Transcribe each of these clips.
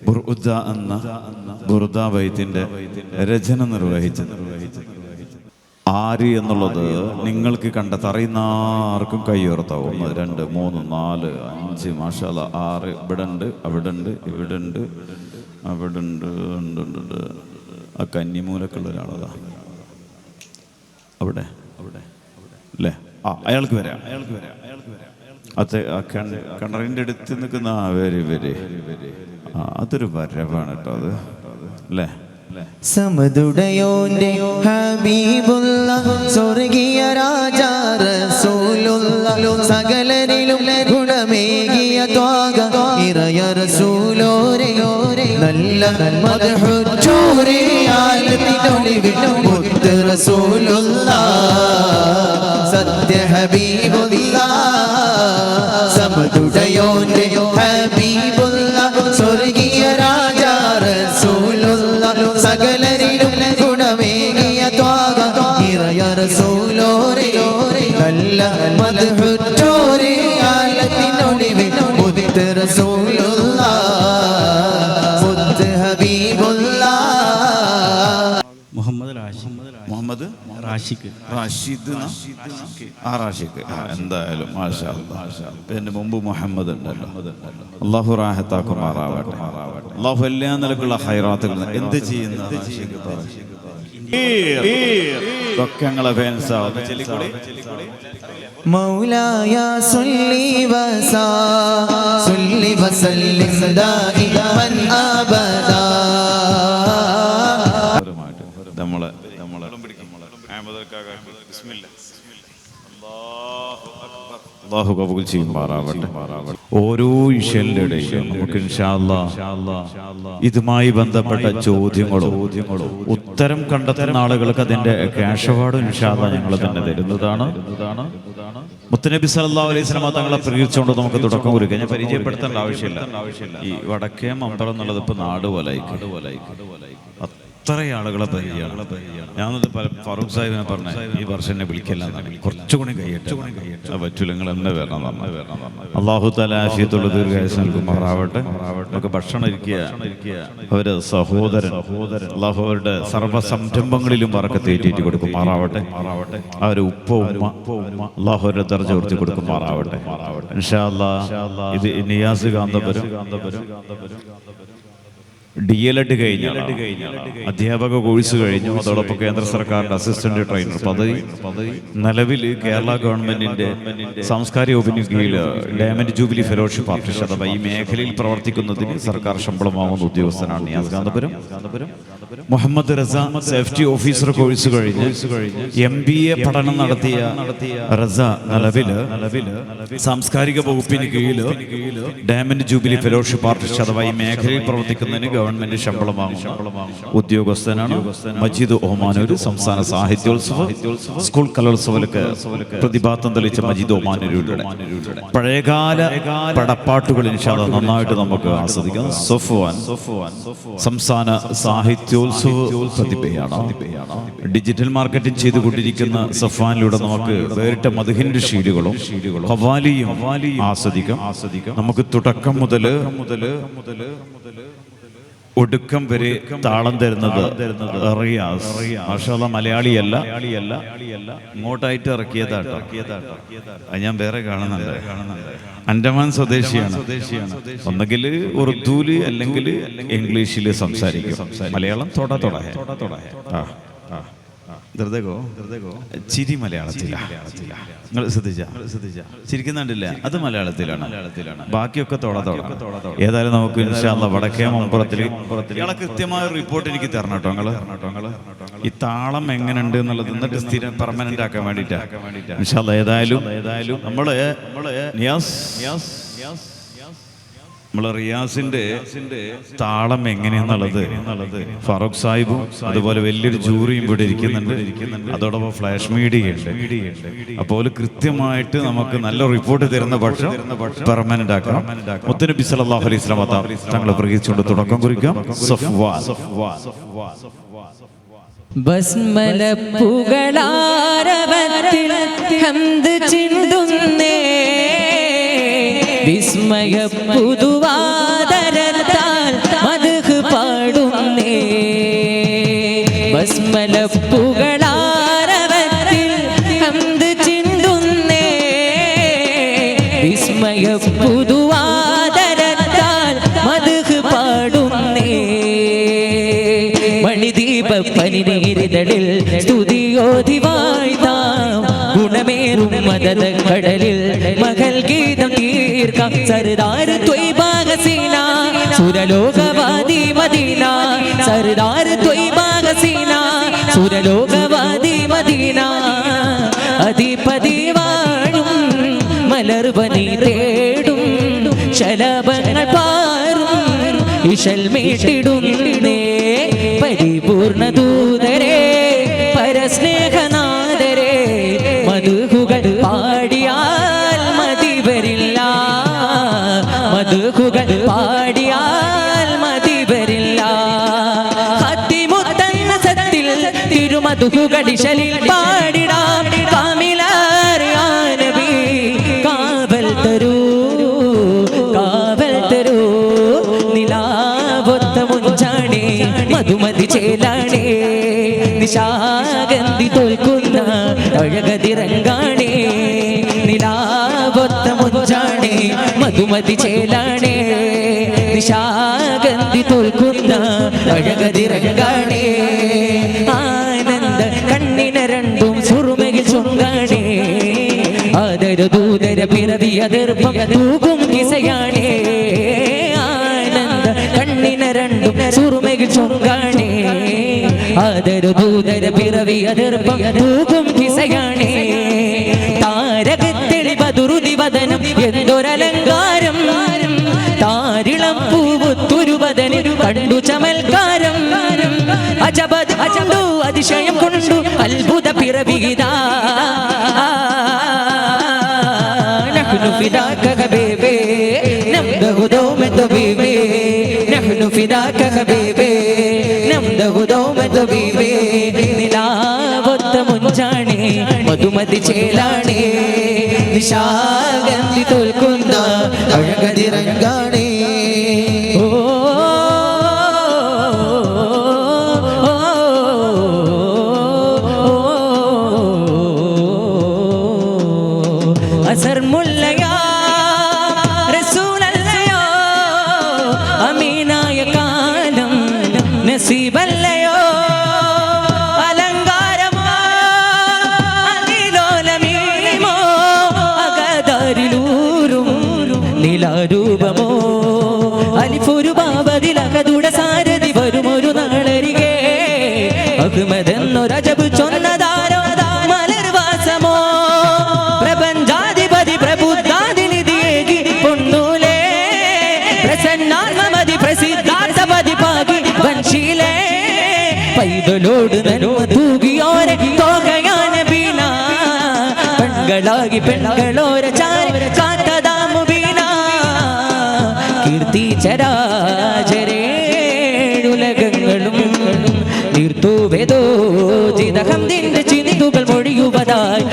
ബുർദ എന്ന ബുർദ ബൈത്തിന്റെ രചന നിർവഹിച്ചത്. ആര് എന്നുള്ളത് നിങ്ങൾക്ക് അറിയുന്ന ആർക്കും കൈയുയർത്താവും. 1 2 3 4 5 മാഷാ അല്ലാഹ് 6. ഇവിടെ ഉണ്ട്, അവിടെ ഉണ്ട്, ഇവിടെ ഉണ്ട്, അവിടെ ഉണ്ട്, ഉണ്ട്. ആ കന്നിമൂലക്കുള്ള ഒരാളതാ അവിടെ അല്ലേ? അയാൾക്ക് വരാം. അത് കിണറിൻ്റെ അടുത്ത് നിൽക്കുന്ന വെരി അതൊരു വരവാണ് കേട്ടോ അത് അല്ലേ? സമദുടയോന്റെ ഹബീബുള്ള സ്വർഗീയ രാജാ റസൂലുള്ള സകലരിലും ഗുണമേകിയ ത്വാഗ ഇറയ റസൂലോരേ നല്ല മദ്ഹുജൂരി ആലത്തിനൊളിവിൽ മുത്ത് റസൂലുള്ള സത്യ ഹബീബുള്ള സമദുടയോന്റെ ഹബീബുള്ള സ്വർഗീയ രാജാ റസൂലുള്ള സകലരിലും ഗുണമേകിയ ത്വാഗ ഇറയ റസൂലോരേ നല്ല മദ്ഹുജൂരി ആലത്തിനൊളിവിൽ മുത്ത് റസൂലുള്ള മുത്ത് ഹബീബുള്ള. മുഹമ്മദ് റാഷിദ് എന്തായാലും മാഷാ അല്ലാഹ്. പിന്നെ മുമ്പ് മുഹമ്മദ് ഉണ്ടല്ലോ. അല്ലാഹു റാഹത്താക്കുമാറാവട്ടെ. അല്ലാഹു എല്ലാ നിലക്കുള്ള ഖൈറാത്തുകൾ എന്ത് ചെയ്യുന്ന ഞങ്ങളെ ഫാൻസാവുന്ന ചെല്ലിക്കൂടി മൗലായ സല്ലി വസല്ലിം ദായിമൻ അബദാ. നമ്മളെ അല്ലാഹു കബൂൽ ചെയ്യുമാറാവട്ടെ. ഓരോ ഇശലിന്റെ ഇടയിലും നമുക്ക് ഇൻഷാ അല്ലാഹ് ഇതുമായി ബന്ധപ്പെട്ട ചോദ്യങ്ങളോ ഉത്തരം കണ്ടെത്തുന്ന ആളുകൾക്ക് അതിന്റെ ക്യാഷ് അവാർഡ് ഇൻഷാ അല്ലാഹ് ഞങ്ങൾ തന്നെ തരുന്നതാണ്. മുത്തുനബി സല്ലല്ലാഹു അലൈഹി വസല്ലം തങ്ങളെ പ്രകീർത്തിച്ചുകൊണ്ട് നമുക്ക് തുടക്കം കുറിക്കാം. ഞാൻ പരിചയപ്പെടുത്തേണ്ട ആവശ്യമില്ല. ഈ വടക്കേ മമ്പറം എന്നുള്ളത് ഇപ്പൊ നാട് പോലായിക്ക് അത്ര ആളുകളെ പരിചയമാണ്. ഞാനത് ഫാറൂഖ് സാഹിബിനെ പറഞ്ഞ ഈ വർഷം എന്നെ വിളിക്കല്ല, കുറച്ചുകൂടി കഴിയട്ടെ പറ്റൂല, നിങ്ങൾ എന്നെ വരണം. അല്ലാഹു തആല ആഫിയത്തുള്ള ദീർഘായുസ്സ് നൽകുമാറാവട്ടെ. നമുക്ക് ഭക്ഷണം ഇരിക്കുക, അവര് സഹോദരൻ അല്ലാഹു അവരുടെ സർവ്വ സംരംഭങ്ങളിലും ബറക്കത്ത് ഏറ്റിട്ട് കൊടുക്കുമാറാവട്ടെ. അവര് ഉപ്പ ഉമ്മ അല്ലാഹു അവരുടെ ദർജ ഉയർത്തി കൊടുക്കുമാറാവട്ടെ ഇൻഷാ അല്ലാഹ്. ഇത് നിയാസ് കാന്തപുരം DLED കഴിഞ്ഞ അധ്യാപക കോഴ്സ് കഴിഞ്ഞു. അതോടൊപ്പം കേന്ദ്ര സർക്കാരിന്റെ അസിസ്റ്റന്റ് ട്രെയിനർ പദവി നിലവിൽ കേരള ഗവൺമെന്റിന്റെ സാംസ്കാരിക വകുപ്പിന് കീഴിൽ ഡയമണ്ട് ജൂബിലി ഫെലോഷിപ്പ് ആർട്ടിസ്റ്റ് അഥവാ ഈ മേഖലയിൽ പ്രവർത്തിക്കുന്നതിന് സർക്കാർ ശമ്പളം വാങ്ങുന്ന ഉദ്യോഗസ്ഥനാണ് Niyas Kanthapuram. Muhammad Raza safety officer course കഴിഞ്ഞ് MBA പഠനം നടത്തിയ റസ നിലവില് സാംസ്കാരിക വകുപ്പിന് കീഴിൽ ഡയമണ്ട് ജൂബിലി ഫെലോഷിപ്പ് ആർട്ടിസ്റ്റ് അഥവാ ഈ മേഖലയിൽ പ്രവർത്തിക്കുന്നതിന് ഗവൺമെന്റ് ശമ്പളം വാങ്ങുന്ന ഉദ്യോഗസ്ഥനാണ്. മജീദ് ഒമാനൂർ സംസ്ഥാന സാഹിത്യോത്സവ സ്കൂൾ കലോത്സവത്തിലേക്ക് പ്രതിഭാത്തം തെളിയിച്ച മജീദ് ഒമാനൂരുടെ പഴയകാല പടപ്പാട്ടുകൾ ഇൻഷാ അല്ലാഹ് നന്നായിട്ട് നമുക്ക് ആസ്വദിക്കാം. സഫ്വാൻ സംസ്ഥാന സാഹിത്യോത്സവ പ്രതിഭയാണ്. ഡിജിറ്റൽ മാർക്കറ്റിംഗ് ചെയ്തുകൊണ്ടിരിക്കുന്ന സഫ്വാനിലൂടെ നമുക്ക് വേറിട്ട മദ്ഹിന്റെ ഷീലുകളും ഖവാലിയും ആസ്വദിക്കാം. നമുക്ക് തുടക്കം മുതൽ ഒടുക്കം വരെ താളം തരുന്നത് റിയാസ്. മാഷാ അല്ലാഹ് മലയാളിയല്ല, ഇങ്ങോട്ടായിട്ട് ഇറക്കിയതാട്ടോ. ഞാൻ വേറെ കാണുന്നുണ്ട്, അൻഡമാൻ സ്വദേശിയാണ്. ഒന്നെങ്കിൽ ഉറുദുവില് അല്ലെങ്കിൽ ഇംഗ്ലീഷിൽ സംസാരിക്കും. മലയാളം തൊട ചിരി മലയാളത്തിലാണ്. നിങ്ങൾ ശ്രദ്ധിച്ച ചിരിക്കുന്നുണ്ടില്ല, അത് മലയാളത്തിലാണ്. ബാക്കിയൊക്കെ തൊട. ഏതായാലും നമുക്ക് ഇൻഷാ അല്ലാഹ് വടക്കേ മമ്പുറത്തിൽ ഇയാളെ കൃത്യമായ റിപ്പോർട്ട് എനിക്ക് തരണം കേട്ടോ. നിങ്ങള് ഈ താളം എങ്ങനെയുണ്ട് എന്നുള്ളത് എന്നിട്ട് സ്ഥിരം പെർമനന്റ് ആക്കാൻ വേണ്ടിയിട്ടാണ് ഇൻഷാ അല്ലാഹ്. ഏതായാലും നമ്മള് നമ്മളെ റിയാസിന്റെ താളം എങ്ങനെയാന്നുള്ളത് ഫാറൂഖ് സാഹിബും അതുപോലെ വലിയൊരു ജൂറിയും ഇവിടെ ഇരിക്കുന്നുണ്ട്. അതോടൊപ്പം ഫ്ലാഷ് മീഡിയ ഉണ്ട്. അപ്പോൾ കൃത്യമായിട്ട് നമുക്ക് നല്ല റിപ്പോർട്ട് തരുന്ന പക്ഷം പെർമനന്റ് ആക്കാം. മുത്തുനബി സല്ലല്ലാഹു അലൈഹി വസല്ലം തങ്ങളെ പ്രകീർത്തിച്ചുകൊണ്ട് തുടക്കം കുറിക്കാം. ബസ്മലപ്പുകളാരവത്തിൽ ഹംദ് ചിന്തുന്നേ വിസ്മയ പുതുവാദരത്താൽ ദീപപ്പനിനീരിതളിൽ സ്തുതിയോതി വാഴ്ത്താം ഗുണമേറും മദത കടലിൽ മകൾ ഗീതം തീർക്കാം സർദാർ ത്വയ്ബാ ഹസീന സുരലോകവാദി മദീന സർദാർ ത്വയ്ബാ ഹസീന സുരലോകവാദി മദീന അധിപതി വാഴും മലർവനി തേടും ശലഭങ്ങൾ പാറും ഇശൽ മീട്ടിടുന്നേ പരിപൂർണ ദൂതരെ പരസ്നേഹനാദരെ മധുഹുകൾ പാടിയാൽ മതി വരില്ല മധുഹുകൾ പാടിയാൽ മതി വരില്ല ഹത്തിമുത്തന്ന സത്തിൽ തിരുമധുഹുകൾ ഇശലിൽ പാടിടാം കാമിലാറിയാനബി കാവൽ തരൂ നിലാവൊത്ത മുഞ്ചാണേ മധുമതി ചേലാണേ നിശാഗന്ധി തോൽക്കുന്ന അഴകതിരങ്കാണേ നിലാവൊത്ത മുഞ്ചാണേ മധുമതി ചേലാണേ നിശാഗന്ധി തോൽക്കുന്ന അഴകതിരങ്കാണേ ആനന്ദ കണ്ണിന രണ്ടും സുറുമകിൽ ചൊങ്കാണേ ആദര ദൂതര പിറവി അതിർപ്പം തൂകും കിസയാണേ ആനന്ദ കണ്ണിന രണ്ടും സുറുമകിൽ ചൊങ്കാണേ ആദര ദൂതര പിറവി അതിർപ്പം തൂകും കിസയാണേ താരകത്തെളി ബദുരുതി വദനം എന്തൊരലങ്കാരം താരിളം പൂവുത്തുരുവദനിൽ കണ്ടു ചമൽക്കാരം അജബദ് അജബു അതിശയം കൊണ്ടു അത്ഭുത പിറവിഹിതാ نحن فداك حبيبي نمده دوما طبيبي نحن فداك حبيبي نمده دوما طبيبي നിലാവൊത്ത മുഞ്ചാണേ മധുമതി ചേലാണേ നിശാഗന്ധി തോൽക്കുന്ന അഴകതിരങ്കാണേ അസർ മുല്ലയാ റസൂലല്ലയോ അമീനായ കാലം നസീബല്ലയോ അലങ്കാരമോ അതിലോലമീമോ അകദാരിലൂരും നിലാരൂപമോ അലിഫൊരു ബാബതിലകതുട സാരഥി വരുമൊരു നാളരികെ അഹ്മദ് എന്നൊരജബ് ചൊന്നതാരോ മലർവാസമോ പ്രപഞ്ചാധിപതി പ്രബുദ്ധാദിനിധിയേകി പൊന്നൂലേ പ്രസന്നാത്മമതി പ്രസിദ്ധാർത്ഥപതി പാകി വൻശീലേ പൈതലോട് നനുവ തൂകിയോരെ തോകയാന ബീന പെൺകളാകി പെൺകളോര ചാര കാത്തതാമു ബീന കീർത്തി ചരാചരേഴുലകങ്ങളും തീർത്തുവേദോ ജിതഹംദിന്റെ ചിന്തുകൾ മൊഴിയുവതായി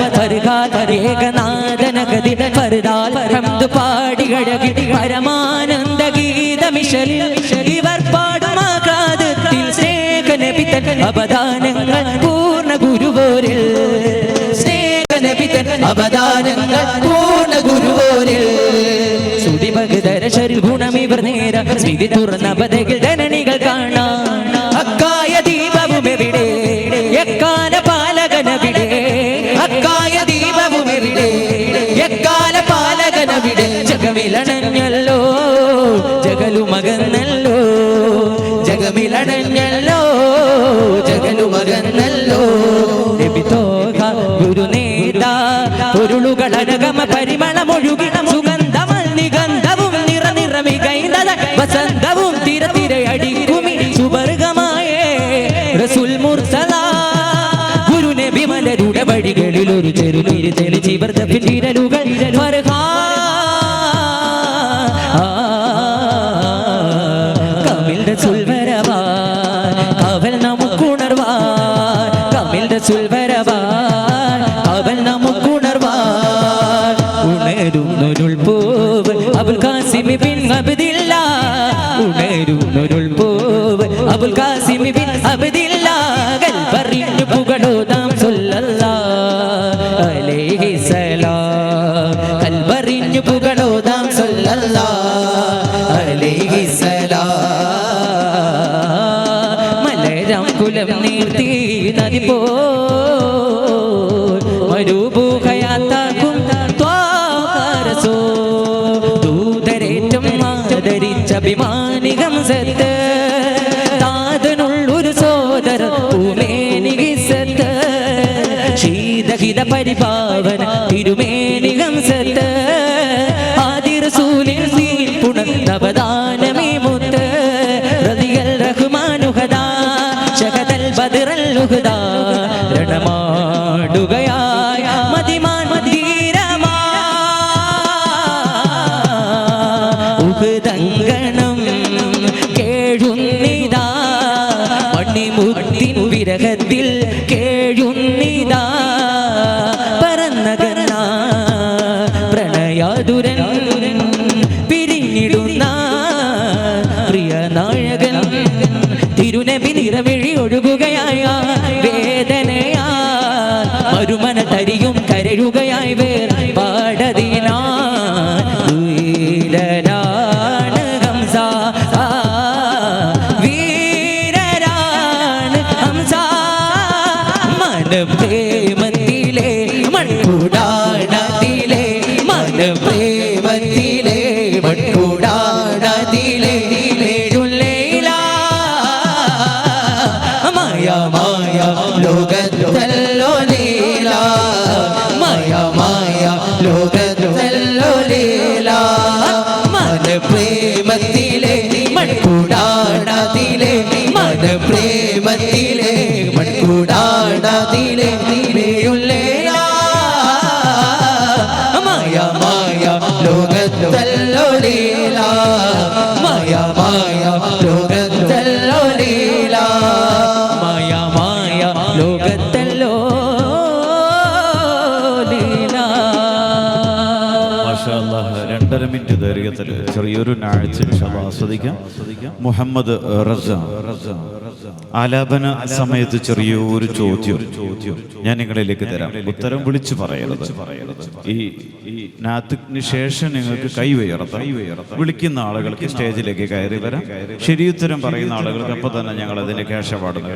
ഏകനാഥനഗതി ഫർദാൽ ഹംദ് പാടികഴകി പരമാനന്ദ ഗീതമിശലിൽ ഇവർ പാടുമാകാതത്തിൽ സ്നേഹനബിതൻ അവദാനങ്ങൾ പൂർണ്ണ ഗുരുവോരിൽ സ്നേഹനബിതൻ അവദാനങ്ങൾ പൂർണ്ണ ഗുരുവോരിൽ സുതിഭഗതരശരിൽ ഗുണമിവർ നേര സ്മിതി തുറന്ന ബദകിൽ ധനണികൾ കാണാൻ അക്കായ ദീപവുമെവിടെ എക്കാല പാലകനവിടെ അക്കായ ദീപവുമെവിടെ എക്കാല പാലകനവിടെ ജഗമിലണഞ്ഞല്ലോ ജഗലുമകന്നല്ലോ ജഗമിലണഞ്ഞല്ലോ ജഗലുമകന്നല്ലോ ലഭിതോക ഗുരുനേത പൊരുളുകളനഗമ പരിമളമൊഴുകി സുഗന്ധമൽ നിഗന്ധവും നിറനിറമികൈന്ദ വസന്തവും തിര തിരയടിക്കുമി സുവർഗമായേ റസൂൽ മുർസല ഗുരുനബി മലരുടെ വഴികളിൽ ഒരു ചെറുതിരി തെളിച്ചി വർദ്ധപ്പിരലുകൾ കമിൽടെ സുൽവരവാ അവൽ നമുക്കുണർവാ കമിൽടെ സുൽവരവാ അവൽ നമുക്കുണർവാ ഉണരുന്നൊരുൾ പൂവ് അബുൽ ഖാസിമി ബിൻ അബ്ദില്ല ഉണരുന്നൊരുൾ പൂവ് അബുൽ ഖാസിമി ബിൻ അബ്ദില്ല കൽബറിഞ്ഞു പുകഴോതാം സല്ലല്ലാഹു അലൈഹി സലാം കൽബറിഞ്ഞു പുകഴോതാം സല്ലല്ലാഹു അലൈഹി സലാം മലരാം കുല ഉദരം നീർത്തി നദി പോ മരുഭൂഹയാത്താക്കും ത്വാരസോ ദൂതരേറ്റം ആദരിച്ചഭിമാനികം സത്ത് താതനുള്ളൊരു സോദര ഭൂമേനികി സത്ത് ശീതഹിത പരിപാവന തിരുമേനികം സത്ത് ആദിറസൂലിൻ സീൽ പുണർന്നവദാനമേ മുത്ത് റളിയൽ റഹ്മാനുഹദാ ശഹദൽ ബദ്റൽ ഉഹദാ രണമാടുകയായ മദിമാൻ മദീരമാ ഉഹദങ്കണം കേഴുന്നിതാ മണിമുത്തിൻ വിരഹത്തിൽ കേഴുന്നിതാ പരന്നകർണ പ്രണയാതുരൻ പിരിഞ്ഞിടുന്ന പ്രിയനായകൻ തിരുനബി നിറമിഴി ഒഴുകുകയായ വേദനയാ മരുമന തരിയും കരയുകയായി വേർ പാടതിനാ വീരരാണ് ഹംസ വീരരാണ് ഹംസ മന പ്രേമത്തിലെ മൺകൂടാടത്തിലെ മന പ്രേമത്തിലെ മൺകൂടാടത്തിലെ മായ മായ ലോകത്തല്ലോ ലീല മായ മായ ലോകത്തല്ലോ ലീല മന പ്രേമത്തിലെ മൺകൂടാടത്തിലെ മന പ്രേമത്തിലെ മൺകൂടാടത്തിലെ നീയുള്ളേല മായ മായ ലോകത്തല്ലോ ലീല മായ മായ ലോകത്തല്ലോ ലീല മായ മായ ലോകത്തല്ലോ ലീല. മാഷാ അല്ലാഹ്, 2.5 മിനിറ്റ് ദൈർഘ്യത്തിൽ ചെറിയൊരു നാഴ്ച ആസ്വദിക്കാം. മുഹമ്മദ് റസ ആലാപന സമയത്ത് ചെറിയൊരു ചോദ്യം ഞാൻ നിങ്ങളിലേക്ക് തരാം. ഉത്തരം വിളിച്ചു പറയരുത്. ഈ നാത്തിന് ശേഷം നിങ്ങൾക്ക് കൈ ഉയർത്താം. വിളിക്കുന്ന ആളുകൾക്ക് സ്റ്റേജിലേക്ക് കയറി വരാം. ശരിയുത്തരം പറയുന്ന ആളുകൾക്ക് അപ്പൊ തന്നെ ഞങ്ങൾ അതിന് കേശ പാടുന്നു.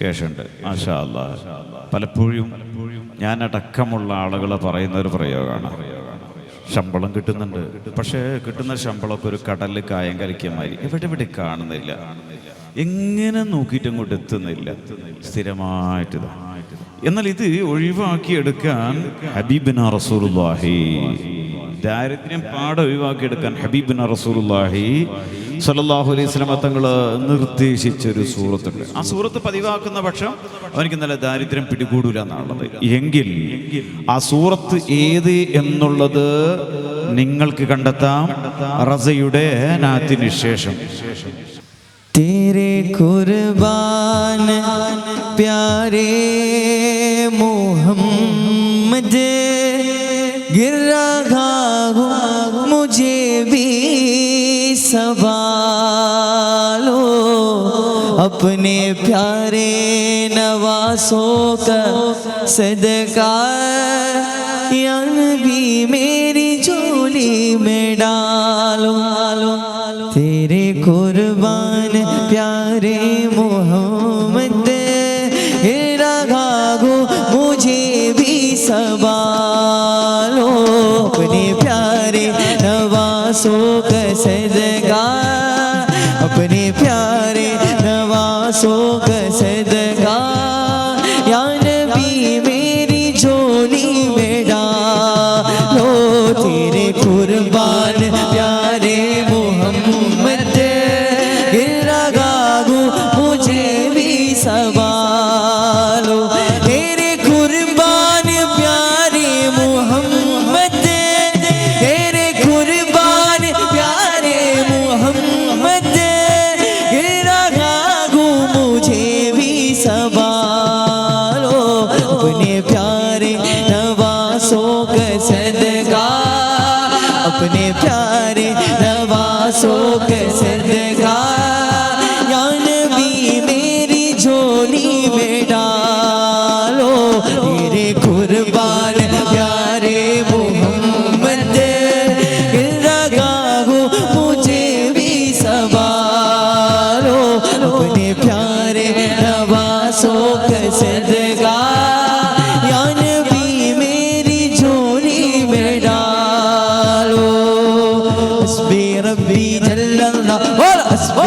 കേശുണ്ട്. മാഷാ അല്ലാഹ്. പലപ്പോഴും ഞാനടക്കമുള്ള ആളുകൾ പറയുന്ന ഒരു പ്രയോഗമാണ്, ശമ്പളം കിട്ടുന്നുണ്ട്, പക്ഷേ കിട്ടുന്ന ശമ്പളമൊക്കെ ഒരു കടലിൽ കായം കലിക്കമായി എവിടെ കാണുന്നില്ല, എങ്ങനെ നോക്കിയിട്ട് അങ്ങോട്ട് എത്തുന്നില്ല, സ്ഥിരമായിട്ട്. എന്നാൽ ഇത് ഒഴിവാക്കിയെടുക്കാൻ ഹബീബിന റസൂലുള്ളാഹി, ദാരിദ്ര്യം പാടെ ഒഴിവാക്കിയെടുക്കാൻ ഹബീബിന റസൂലുള്ളാഹി സ്വല്ലല്ലാഹു അലൈഹി വസല്ലം തങ്ങൾ നിർദ്ദേശിച്ചൊരു സൂറത്തുണ്ട്. ആ സൂറത്ത് പതിവാക്കുന്ന പക്ഷം അവനിക്ക് നല്ല ദാരിദ്ര്യം പിടികൂടൂല എന്നാണുള്ളത്. എങ്കിൽ ആ സൂറത്ത് ഏത് എന്നുള്ളത് നിങ്ങൾക്ക് കണ്ടെത്താം റസയുടെ നാത്തിന് ശേഷം. तेरे कुर्बान प्यारे मोहम्मद गिर रहा हूँ मुझे भी सवालो अपने प्यारे नवासों का सदका या नबी मेरी झोली में डालो तेरे कुर्बान प्यारे मोहम्मद रगागो मुझे भी संभालो अपने प्यारे नवासों का सदका अपने प्यारे नवासों का सदका या नबी मेरी झोली में डालो तेरे कुर्बान प्यारे मोहम्मद गिरगागो मुझे भी संभालो तेरे कुर्बान प्यारे मोहम्मद तेरे कुर्बान प्यारे मोहम्मद गिरगागो मुझे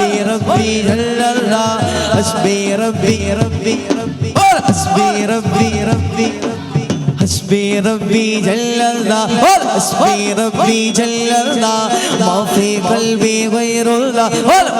حسبي ربي جل الله حسبي ربي ربي ربي حسبي ربي ربي حسبي ربي جل الله حسبي ربي جل الله ما في قلبي غير الله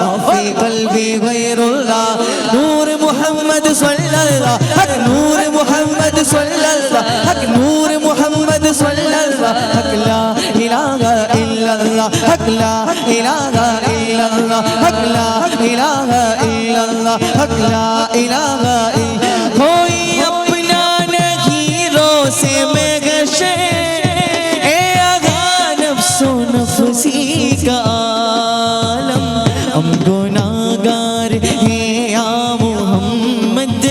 ما في قلبي غير الله نور محمد صلى الله حق نور محمد صلى الله حق نور محمد صلى الله حق لا إله إلا الله حق لا إله إلا الله حق لا إله إلا الله حق لا إله إلا कोई अपना नहीं रोसे में गशे ए आगा नफ्सो नफसी का आलम हम गुनाहगार हैं या मोहम्मद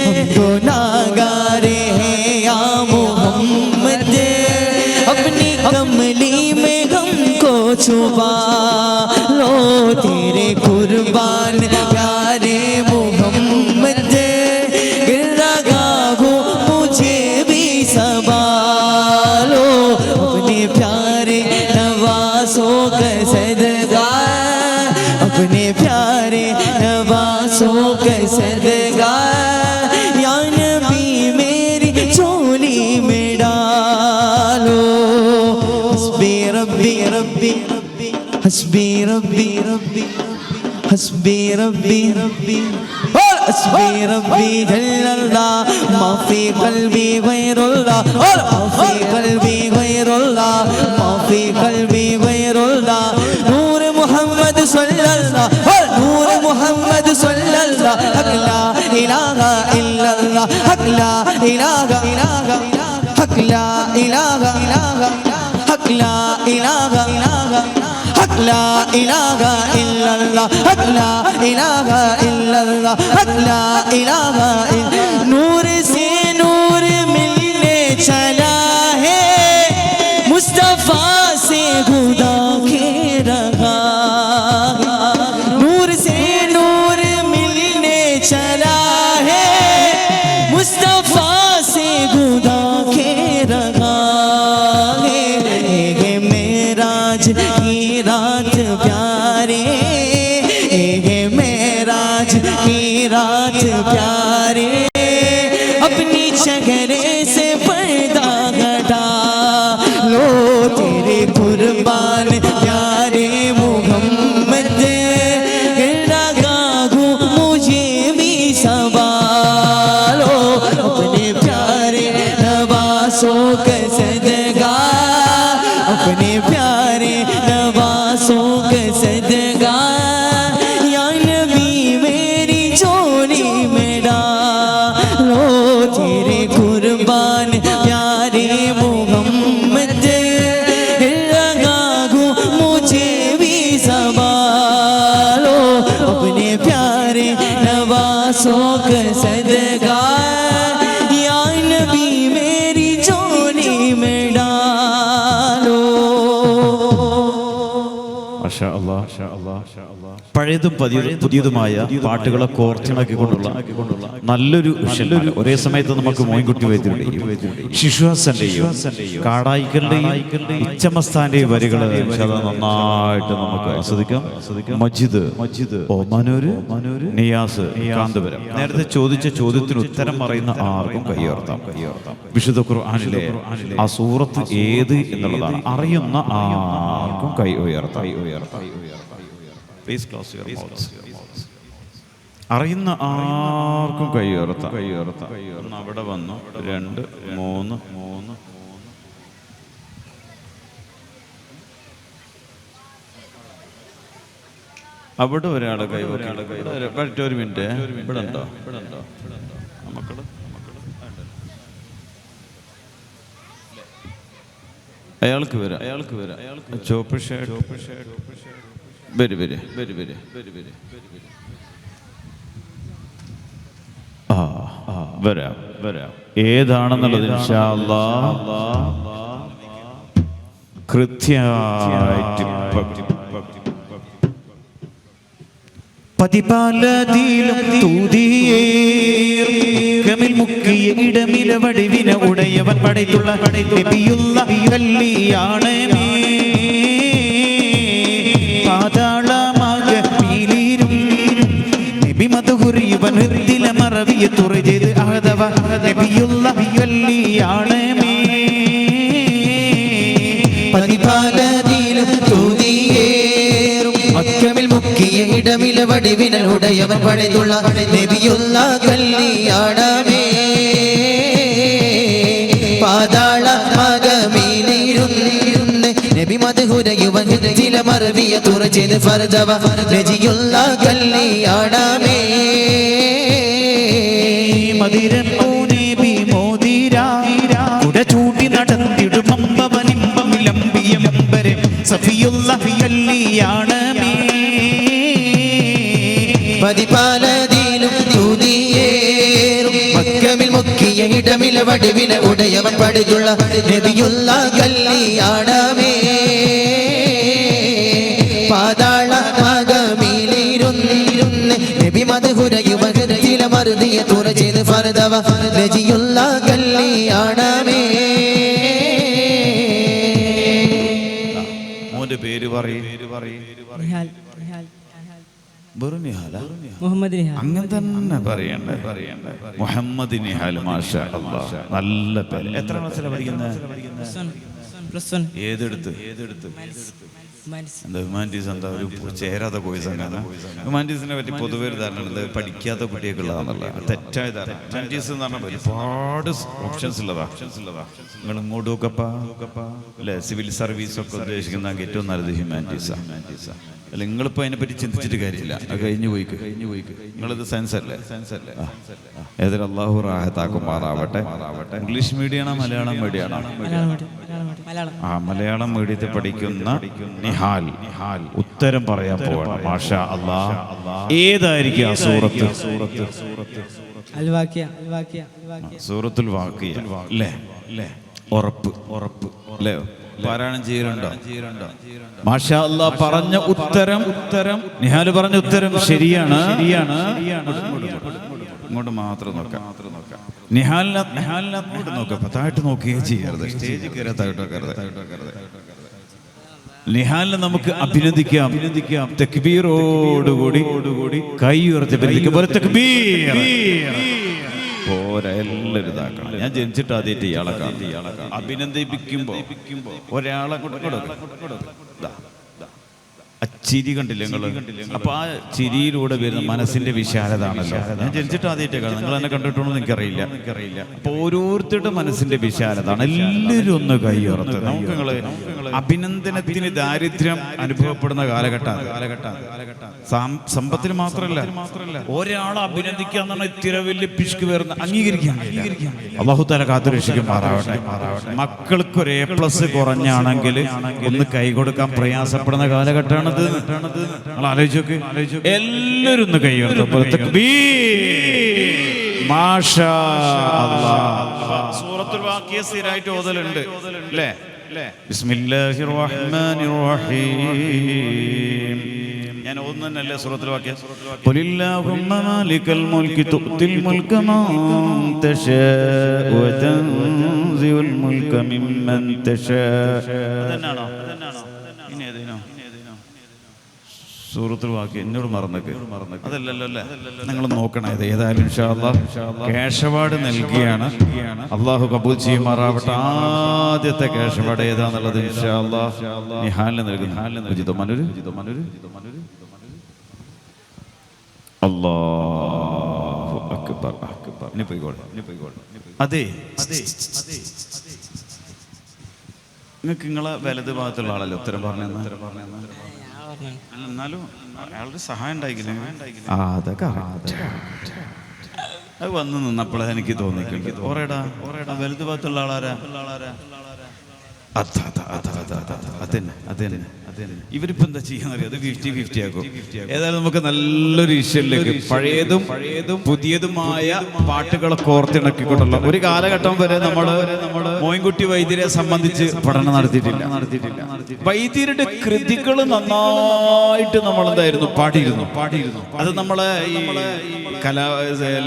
हम गुनाहगार हैं या मोहम्मद अपनी कमली में हमको छुपा लो तेरे कुर्बान प्यारे मोहम्मद मुझे भी संभालो अपने प्यारे नवासों का सदका अपने प्यारे नवासों का सदका या नबी मेरी झोली में डालो हस्बी रब्बी रब्बी हस्बी रब्बी रब्बी हस्बी रब्बी रब्बी हस्बी रब्बी जल अल्लाह मा फी क़ल्बी गैरुल्लाह और मा फी क़ल्बी गैरुल्लाह मा फी क़ल्बी गैरुल्लाह नूर मुहम्मद सल्लल्लाह और नूर मुहम्मद सल्लल्लाह हक ला इलाहा इल्लल्लाह हक ला इलाहा इलाहा हक ला इलाहा इलाहा हक ला इलाहा इलाहा हक ला इलाहा इल्लल्लाह हक ला इलाहा इल्लल्लाह हक ला इलाहा नूर से नूर मिलने चला है मुस्तफा से खुदा के रहा नूर से नूर मिलने चला है मुस्तफा से खुदा के रहा है मेराज की रात प्यारे मेराज की रात प्यारे अपनी चेहरे से पर्दा हटा लो तेरे कुर्बान प्यारे मोहम्मद गागू मुझे भी संभालो अपने प्यारे नवासों का सदका अपने प्यारे नवासों का सदका या नबी मेरी झोली में डालो तेरे कुर्बान प्यारे मोहम्मद लगागू मुझे भी संभालो अपने प्यारे नवासों का सदका या नबी मेरी झोली में डालो മാഷാ അല്ലാഹ്. പഴയതും പുതിയതുമായ പാട്ടുകളെ കോർത്തിണക്കിക്കൊണ്ടുള്ള നല്ലൊരു ഒരേ സമയത്ത് നമുക്ക് മോയിൻകുട്ടി വൈദ്യരുടെയും ശിശുഹാസന്റെയും കാടായിക്കലിന്റെയും ഇച്ചമസ്ഥാന്റെയും വരികള് നന്നായിട്ട് നമുക്ക് ആസ്വദിക്കാം. മജിദ് ഒമാനൂര് നിയാസ് കാന്തപുരം നേരത്തെ ചോദിച്ച ചോദ്യത്തിന് ഉത്തരം പറയുന്ന ആർക്കും കയ്യോർത്താം. വിശുദ്ധ ഖുർആനിലെ ആ സൂറത്ത് ഏത് എന്നുള്ളതാണ് അറിയുന്ന ആർക്കും കൈ ഉയർത്താം. Please close your mouths. അറിയുന്ന ആർക്കും കൈ ഉയർത്താം. അവിടെ വന്നു 2 3 അവിടെ ഒരാളെ കൈ ഒരു മിനിറ്റ് ഇവിടെ ഉണ്ടോ മക്കള് അയാൾക്ക് വരാം ചോപ്പ് ഷർട്ട് വരി വരാം ഏതാണെന്നുള്ളത് ഇൻഷാ അല്ലാഹ് കൃത്യമായിട്ട് പതിപാലതിലും തൂതിയേമിൽ മുക്കിയ ഇടമില വടിവിന ഉടയവൻ പടയുള്ള നബിയുള്ള കല്ലിയാണ് പാതാളമാക നടത്തിയ തുറജത് അഹദവ നബിയുള്ള വല്ലിയാണ് പതിപാലതിലും തൂതിയേറും മക്കമിൽ മുക്കിയ ഇടമില വടിവിനൽ ഉടയവൻ പണിതുള്ള നബിയുള്ള കല്യാണമേ പാതാള മകമീനിരുന്ന് നബി മദ്ഹുരയുവൻ ചില മറവിയ തുറച്ചത് ഫർദവ നബിയുള്ള കല്യാണമേ മദിരപ്പൂ നബി മോദിരാ കുട ചൂട്ടി നടത്തിടും അമ്പവനിമ്പമിലമ്പിയമ്പരെ സഫിയുള്ള കല്യാണമേ പതിപാലതിലും തൂതിയേറും മക്കമിൽ മുക്കിയ ഇടമില വടിവിന ഉടയവൻ പണിതുള്ള നബിയുള്ള കല്യാണമേ പാതാള മകമീനിരുന്ന് നബി മദ്ഹുരയുവൻ ചില മറുതിയ തുറച്ചത് ഫർദവ നബിയുള്ള കല്യാണമേ മോന്റെ പേര് പറയും നിഹാൽ വെറും നിഹാല മുഹമ്മദ് നിഹാൽ അങ്ങനെ തന്നെ പറയണ്ടേ മുഹമ്മദ് നിഹാൽ മാഷാ അല്ലാഹ് നല്ല പേര് എത്ര ക്ലാസ്സിലാണ് പഠിക്കുന്നത് പ്ലസ് 1 ഏതെടുത്ത് എന്താ ഹ്യൂമാനിറ്റീസ് എന്താ ഒരു ചേരാത്ത കോഴ്സ് അങ്ങനെ ഹ്യൂമാനിറ്റീസിനെ പറ്റി പൊതുവേ ഒരു ധാരണ ഉണ്ട് പഠിക്കാത്ത കുട്ടികൾക്കുള്ളതാണല്ല തെറ്റായ ധാരണ ഹ്യൂമാനിറ്റീസ് എന്ന് പറഞ്ഞാൽ ഒരുപാട് ഓപ്ഷൻസ് ഉള്ളതാ നിങ്ങൾ ഇങ്ങോട്ട് നോക്കപ്പാ അല്ലെ സിവിൽ സർവീസ് ഒക്കെ ഉദ്ദേശിക്കുന്ന ഏറ്റവും നല്ലത് ഹ്യൂമാനിറ്റീസാണ് അല്ല നിങ്ങളിപ്പോൾ അതിനെപ്പറ്റി ചിന്തിച്ചിട്ട് കാര്യമില്ല അത് കഴിഞ്ഞു പോയി നിങ്ങളിത് സയൻസ് അല്ലേ ഏതൊരു അള്ളാഹു റാഹത്താക്കുമാറാവട്ടെ ഇംഗ്ലീഷ് മീഡിയമാണോ മലയാളം മീഡിയമാണോ ആ മലയാളം മീഡിയത്തിൽ പഠിക്കുന്ന നിഹാൽ ഉത്തരം പറയാൻ പോകണം മാഷാ അല്ലാഹ് ഏതായിരിക്കും ആ സൂറത്ത് സൂറത്തുൽ വാഖിയ അല്ലേ ഉറപ്പ് അല്ലേ പാരായണം ചെയ്യലുണ്ടോ മാഷാ അല്ലാഹ് പറഞ്ഞ ഉത്തരം നിഹാൽ പറഞ്ഞ ഉത്തരം ശരിയാണ് ഇങ്ങോട്ട് മാത്രം നോക്കാം നിഹാലിനെ അങ്ങോട്ട് നോക്കാം താഴോട്ട് നോക്കുകയേ ചെയ്യരുത് സ്റ്റേജിൽ കയറി താഴോട്ട് നിഹാലിനെ നമുക്ക് അഭിനന്ദിക്കാം തക്ബീറോടുകൂടി കൈ ഉയർത്തി പോലെ തക്ബീർ പോരാ എല്ലാവരും ഇതാക്കണം ഞാൻ ജനിച്ചിട്ട് ആദ്യമായിട്ട് ഇയാളെ കാണും അഭിനന്ദിപ്പിക്കുമ്പോ ഒരാളെ ചിരി കണ്ടില്ലേ നിങ്ങൾ അപ്പൊ ആ ചിരിയിലൂടെ വരുന്ന മനസ്സിന്റെ വിശാലത ആണല്ലോ ഞാൻ ജനിച്ചിട്ട് ആദ്യമായിട്ട് കാണും നിങ്ങൾ എന്നെ കണ്ടിട്ടുണ്ടോ എനിക്കറിയില്ല അപ്പൊ ഓരോരുത്തരുടെ മനസ്സിന്റെ വിശാലത ആണ് എല്ലാവരും ഒന്ന് കൈയുറത്ത് നമുക്ക് നിങ്ങള് അഭിനന്ദനത്തിന് ദാരിദ്ര്യം അനുഭവപ്പെടുന്ന കാലഘട്ടം സമ്പത്തിന് മാത്രമല്ല ഒരാളെ അഭിനന്ദിക്കുക എന്ന് പറഞ്ഞാൽ ഇത്തിരി വലിയ പിശുക്ക് വരുന്ന അംഗീകരിക്കാൻ അല്ലാഹു തആല കാത്തുരക്ഷിക്കുമാറാവട്ടെ മക്കൾക്ക് ഒരു A+ കുറഞ്ഞാണെങ്കിൽ ഒന്ന് കൈ കൊടുക്കാൻ പ്രയാസപ്പെടുന്ന കാലഘട്ടമാണ് നിങ്ങൾ ആലോചിച്ചോക്ക് എല്ലാവരും ഒന്ന് കൈ മാഷാ അല്ലാഹ് സൂറത്തുൽ വാഖിയ സ്ഥിരമായിട്ട് ഓതലുണ്ട് അല്ലേ ബിസ്മില്ലാഹിർ റഹ്മാനിർ റഹീം ഞാൻ ഓതുന്നല്ലേ സൂറത്തുൽ വാഖിയ ഖുലില്ലാഹുമ്മ മാലികൽ മുൽകി തുഅ്തിൽ മുൽക മൻ തശാഉ വ തൻസിഉൽ മുൽക മിമ്മൻ തശാഉ അതെന്നാണോ ഇന്നേതേനോ സൂറത്തുൽ വാഖിയ എന്നോട് മറന്നേക്ക് അതല്ലല്ലോ അല്ലേ നിങ്ങൾ നോക്കണം ഇത് ഏതായാലും ഇൻഷാ അല്ലാഹ് കേശവാട് നൽകിയാണ് അള്ളാഹു കബൂൽ ചെയ്യുമാറാവട്ടെ ആദ്യത്തെ കേശവാട് ഏതാന്നുള്ളത് ഇൻഷാ അല്ലാഹ് നിഹാലിന് നൽകുന്നു അല്ലാഹു അക്ബർ ഇനി പോയിക്കോളെ അതെ നിങ്ങൾക്ക് നിങ്ങളെ വലത് ഭാഗത്തുള്ള ആളല്ലേ ഉത്തരം പറഞ്ഞു എന്നാലും അയാളുടെ സഹായം ഉണ്ടായിക്കില്ലേ അതൊക്കെ അത് വന്ന് നിന്നപ്പോഴേ എനിക്ക് തോന്നിക്കുന്നു ഓറേടാ വലുത് ഭാഗത്തുള്ള ആളാരാ അതന്നെ ഇവരിപ്പോ എന്താ ചെയ്യാന്നറിയാം അത് 50-50 ആക്കും ഏതായാലും നമുക്ക് നല്ലൊരു ഈശ്വരിലേക്ക് പഴയതും പുതിയതുമായ പാട്ടുകളെ കോർത്തിണക്കിക്കൊണ്ടുള്ള ഒരു കാലഘട്ടം വരെ നമ്മള് മോയിൻകുട്ടി വൈദ്യരെ സംബന്ധിച്ച് പഠനം നടത്തിയിട്ടില്ല വൈദ്യരുടെ കൃതികൾ നന്നായിട്ട് നമ്മൾ എന്തായിരുന്നു പാടിയിരുന്നു അത് നമ്മളെ ഈ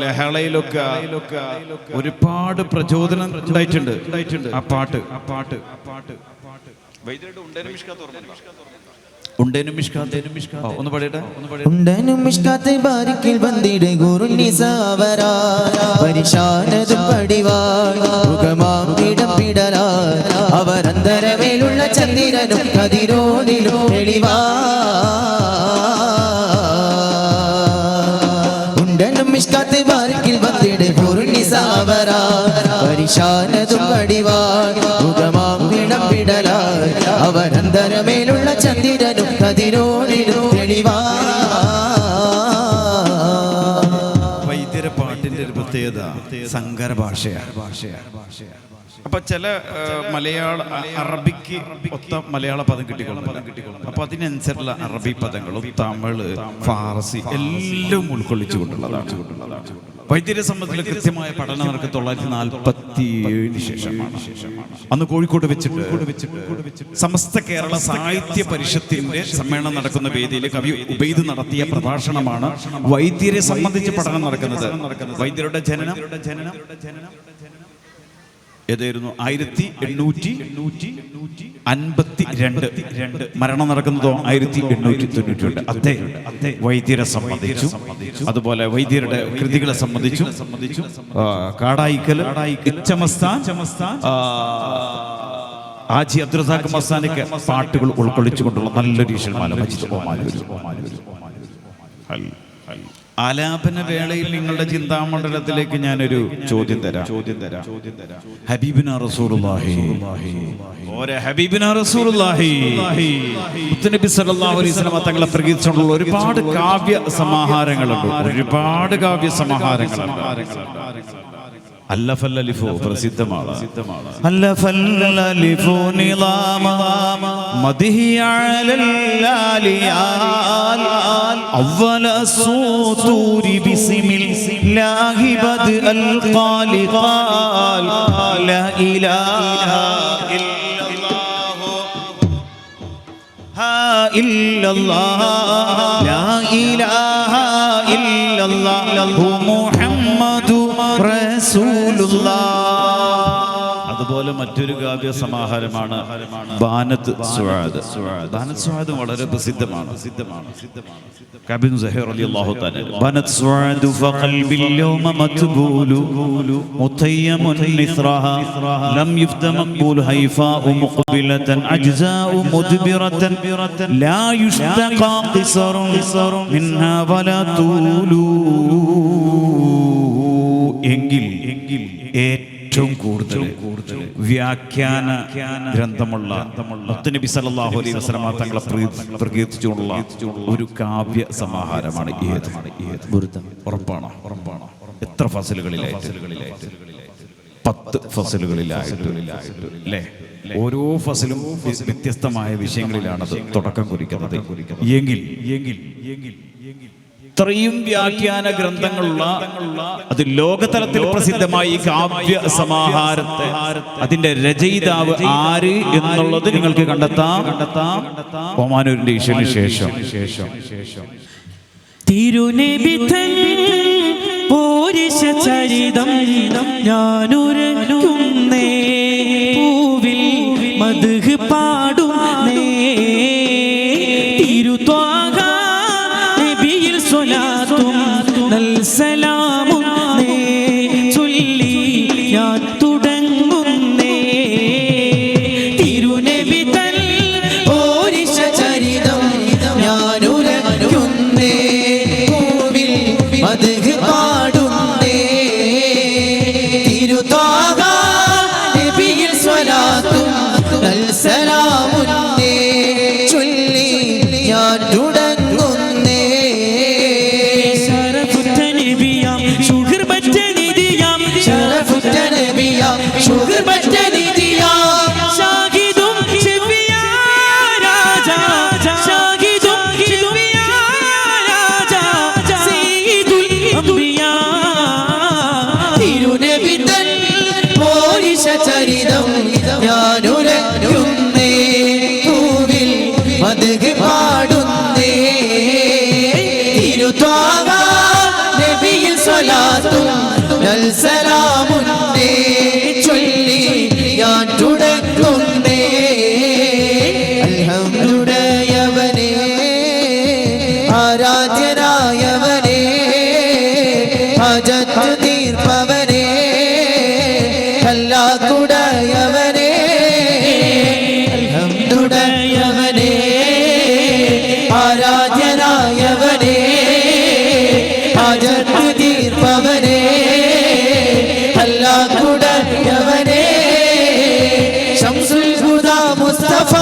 ലഹളയിലൊക്കെ ഒരുപാട് പ്രചോദനം ഉണ്ടായിട്ടുണ്ട് ആ പാട്ട് വൈദ്യരുടെ ഒന്ന് പാടിയിട്ട് ഉണ്ടനും മിഷ്കാത്ത് ബാരിക്കിൽ വന്നിടെ ഗുരുനിസാവരാ പരിശാനതും പടിവാൾ മുഖമാമിടം പിടലാ അവരന്തരമേലുള്ള ചന്ദ്രനും കതിരോനിലും തെളിവാ ഉണ്ടനും മിഷ്കാത്ത് ബാരിക്കിൽ വന്നിടെ ഗുരുനിസാവരാ പരിശാനതും പടിവാൾ മുഖമാമിടം പിടലാ അവരന്തരമേലുള്ള ചന്ദ്രനും കതിരോനിലും തെളിവാ. വൈദ്യര പാട്ടിന്റെ ഒരു പ്രത്യേകത സങ്കര ഭാഷയാണ്. അപ്പൊ ചില അറബിക്ക് ഒത്ത മലയാള പദം കിട്ടിക്കൊള്ളും. അപ്പൊ അതിനനുസരിച്ചുള്ള അറബി പദങ്ങളും തമിഴ് ഫാർസി എല്ലാം ഉൾക്കൊള്ളിച്ചുകൊണ്ടുള്ളതാണ്. വൈദ്യരെ സംബന്ധിച്ചുള്ള കൃത്യമായ പഠനം നടക്കുക 1947 ശേഷമാണ്. അന്ന് കോഴിക്കോട് വെച്ചിട്ട് സമസ്ത കേരള സാഹിത്യ പരിഷത്തിന്റെ സമ്മേളനം നടക്കുന്ന വേദിയിൽ കവി ഉബൈദ് നടത്തിയ പ്രഭാഷണമാണ് വൈദ്യരെ സംബന്ധിച്ച് പഠനം നടക്കുന്നത്. വൈദ്യരുടെ ജനനം ഏതായിരുന്നു? 1852. മരണം നടക്കുന്നതോ 1892. അതെ, വൈദ്യരെ സംബന്ധിച്ചു. അതുപോലെ വൈദ്യരുടെ കൃതികളെ സംബന്ധിച്ചു കാടായിക്കൽ, ഇച്ചമസ്താൻ, ആജി അബ്ദുറസാഖ് മസ്താനിക്ക് പാട്ടുകൾ ഉൾക്കൊള്ളിച്ചുകൊണ്ടുള്ള നല്ലൊരു ഈശ്വരമാല ആലാപന വേളയിൽ നിങ്ങളുടെ ചിന്താമണ്ഡലത്തിലേക്ക് ഞാനൊരു ചോദ്യം തരാം. ഹബീബിന റസൂലുള്ളാഹി മുത്തുനബി സല്ലല്ലാഹു അലൈഹി വസല്ലം തങ്ങളെ പ്രകീർത്തിച്ചുള്ള ഒരുപാട് കാവ്യ സമാഹാരങ്ങളുണ്ട്. അല്ലഫല്ലലിഫു പ്രസിദ്ധമാണ്. അല്ലഫല്ലലിഫു നിളാമ മദ്ഹി അലല്ലാലിയാൽ അവല സൂതൂരി ബിസ്മില്ലാഹി ബദ്അൽ ഖാലിഖാൽ ലാ ഇലാഹ ഇല്ലല്ലാഹ് ലാ ഇലാഹ ഇല്ലല്ലാഹു മുഹമ്മദു റസൂലുള്ളാഹ്. അതുപോലെ മറ്റൊരു കാവ്യ സമാഹാരമാണ് ബാനത്ത് സുആദ്. ബാനത്ത് സുആദ് വളരെ പ്രസിദ്ധമാണ്. കബീർ സഹീർ റളിയല്ലാഹു തആല ബാനത്ത് സുആദ് ഫഖൽബിൽ യൗമ മത്ബൂലു മുതയ്യമുൻ നിസ്റഹ ലം യുഫ്ത മഖ്ബൂൽ ഹൈഫാ മുഖ്ബിലതൻ അജ്സാഉ മുദ്ബിറതൻ ലാ യുഷ്തഖാ ഖിസറുൻ മിൻഹാ വലാ തൂലു. എങ്കിൽ ഏറ്റവും കൂടുതൽ വ്യാഖ്യാന ഗ്രന്ഥമുള്ള മുത്തുനബി സല്ലല്ലാഹു അലൈഹി വസല്ലം തങ്ങളെ പ്രകീർത്തിച്ചുകൊണ്ടുള്ള ഒരു കാവ്യ സമാഹാരമാണ് ഏത്? ഉറപ്പാണോ? എത്ര ഫസലുകളിലായിട്ട്? 10 ഫസലുകളിലായിട്ട് അല്ലേ? ഓരോ ഫസലും വ്യത്യസ്തമായ വിഷയങ്ങളിലാണത് തുടക്കം കുറിക്കുന്നത്. എങ്കിൽ ഇത്രയും വ്യാഖ്യാന ഗ്രന്ഥങ്ങളുള്ള അത് ലോകതലത്തിൽ പ്രസിദ്ധമായ ഈ കാവ്യ സമാഹാരത്തെ അതിന്റെ രചയിതാവ് ആര് എന്നുള്ളത് നിങ്ങൾക്ക് കണ്ടെത്താം ഓമാനൂരിന്റെ ഈശ്വരന് ശേഷം. തിരുനബി തൻ പോരിശ ചരിതം ഞാനുരക്കുന്നേ പൂവിൽ മദ്ഹ് പാടുന്നേ തിരുത്വാഗ നബിയിൽ സ്വലാത്തും സലാമും ചൊല്ലി ഞാൻ തുടങ്ങുന്നേ തിരുനബി തൻ പോരിശ ചരിതം ഞാനുരക്കുന്നേ പൂവിൽ മദ്ഹ് പാടുന്നേ തിരുത്വാഗ നബിയിൽ സ്വലാത്തും സലാമും ചൊല്ലി ഞാൻ തുടങ്ങുന്നേ ശരഫുറ്റ നബിയാം ശുഹർ ബറ്റ നിധിയാം ശരഫുറ്റ നബിയാം ശുഹർ ബറ്റ നിധിയാം ഷാഹിദും ശഫിയാ രാജാ ഷാഹിദും ശഫിയാ രാജാ സയ്യിദുൽ അംബിയാ തിരുനബി തൻ പോരിശ ചരിതം ഞാനുരക്കുന്നേ പൂവിൽ മദ്ഹ് പാടുന്നേ തിരുത്വാഗ നബിയിൽ സ്വലാത്തും സലാമും ചൊല്ലി ഞാൻ തുടങ്ങുന്നേ അൽഹംദുലില്ലാഹവനെ ആരാധ്യനായവനേ ഹജത്ത് തീർപ്പവനേ കല്ലാക്കുടയവനേ ഹംദുടയവനേ ആരാധ്യനായവനേ ഹജത്ത് തീർപ്പവനേ കല്ലാക്കുടയവനേ ശംസുൽ ഹുദാ മുസ്തഫ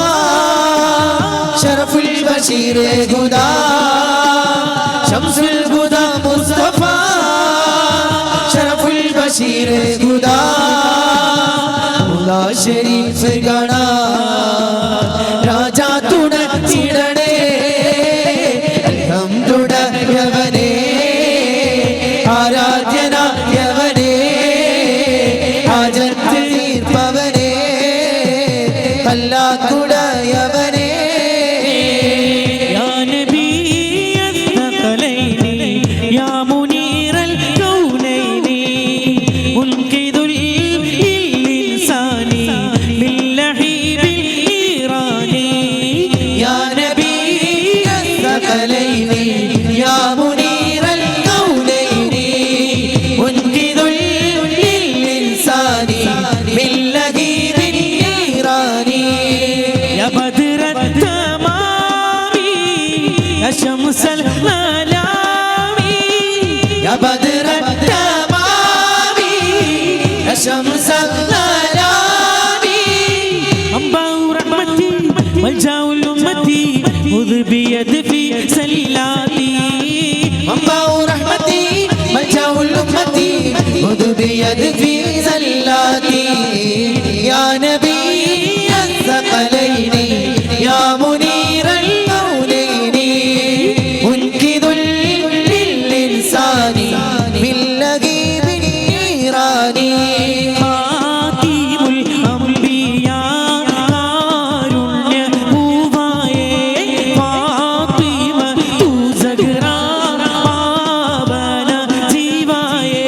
ശറഫുൽ ബശീർ ഹുദാ ശംസുൽ ഹുദാ മുസ്തഫ ശറഫുൽ ബശീർ ഹുദാ ശരീഫ് ഗണ രാജാ തുണച്ചിടണേ അൽഹംദുലില്ലാഹവനേ ആരാധ്യനായവനേ ഹാജത്ത് തീർപ്പവനേ കല്ലാക്കുടയവനേ യാ നബി അസ്തഖലൈനി യാ മുനീറൽ കൗനൈനി മുൻകിദുൽ ലിൻസാനി ബില്ലഹീബിൽ ഈറാനി യാ നബി അസ്തഖലൈനി യാ മുനീറൽ കൗനൈനി മുൻകിദുൽ ലിൻസാനി ബില്ലഹീബിൽ ഈറാനി യാ ബദ്റത് തമാമി യാ ശംസൽ മലാമി യാ ബദ്റത് തമാമി യാ ശംസൽ മലാമി അംബാഉ റഹ്മതി മൽജാഉൽ ഉമ്മതി ഖുദ് ബിയദി ഫി സല്ലാത്തി منبع رحمتي ملجأ الأمة خذ بيدي في زلاتي يا نبي الثقلين يا منير الكونين منقذ للإنسان من لهيب النيران ഖാതിമുൽ അംബിയാ കാരുണ്യ പൂവായേ ഫാത്തിമ തു സഗ്റാ പാവന ജീവായേ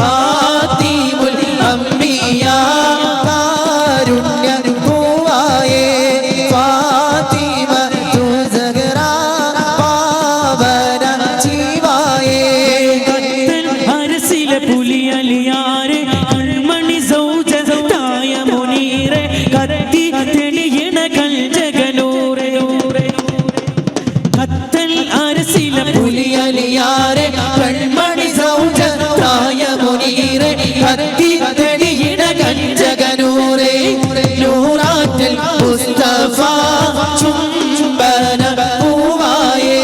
خاتم الأنبياء കാരുണ്യ പൂവായേ ഫാത്തിമ തുസഗ്റാ പാവന ജീവായേ കത്തൻ അരസിലെ പുലിയലിയാരെ കൺമണി സൗജതായ മുനീറെ കത്തി തെളിയണ കൽജകനൂറെ കത്തൽ അരസിലെ പുലിയലിയാരെ കൺമണി സൗജത്തായ മുനീറെ കത്തി തെളിയിട കഞ്ചകനൂറെ നൂറാറ്റൽ മുസ്തഫ ചുംബന പൂവായേ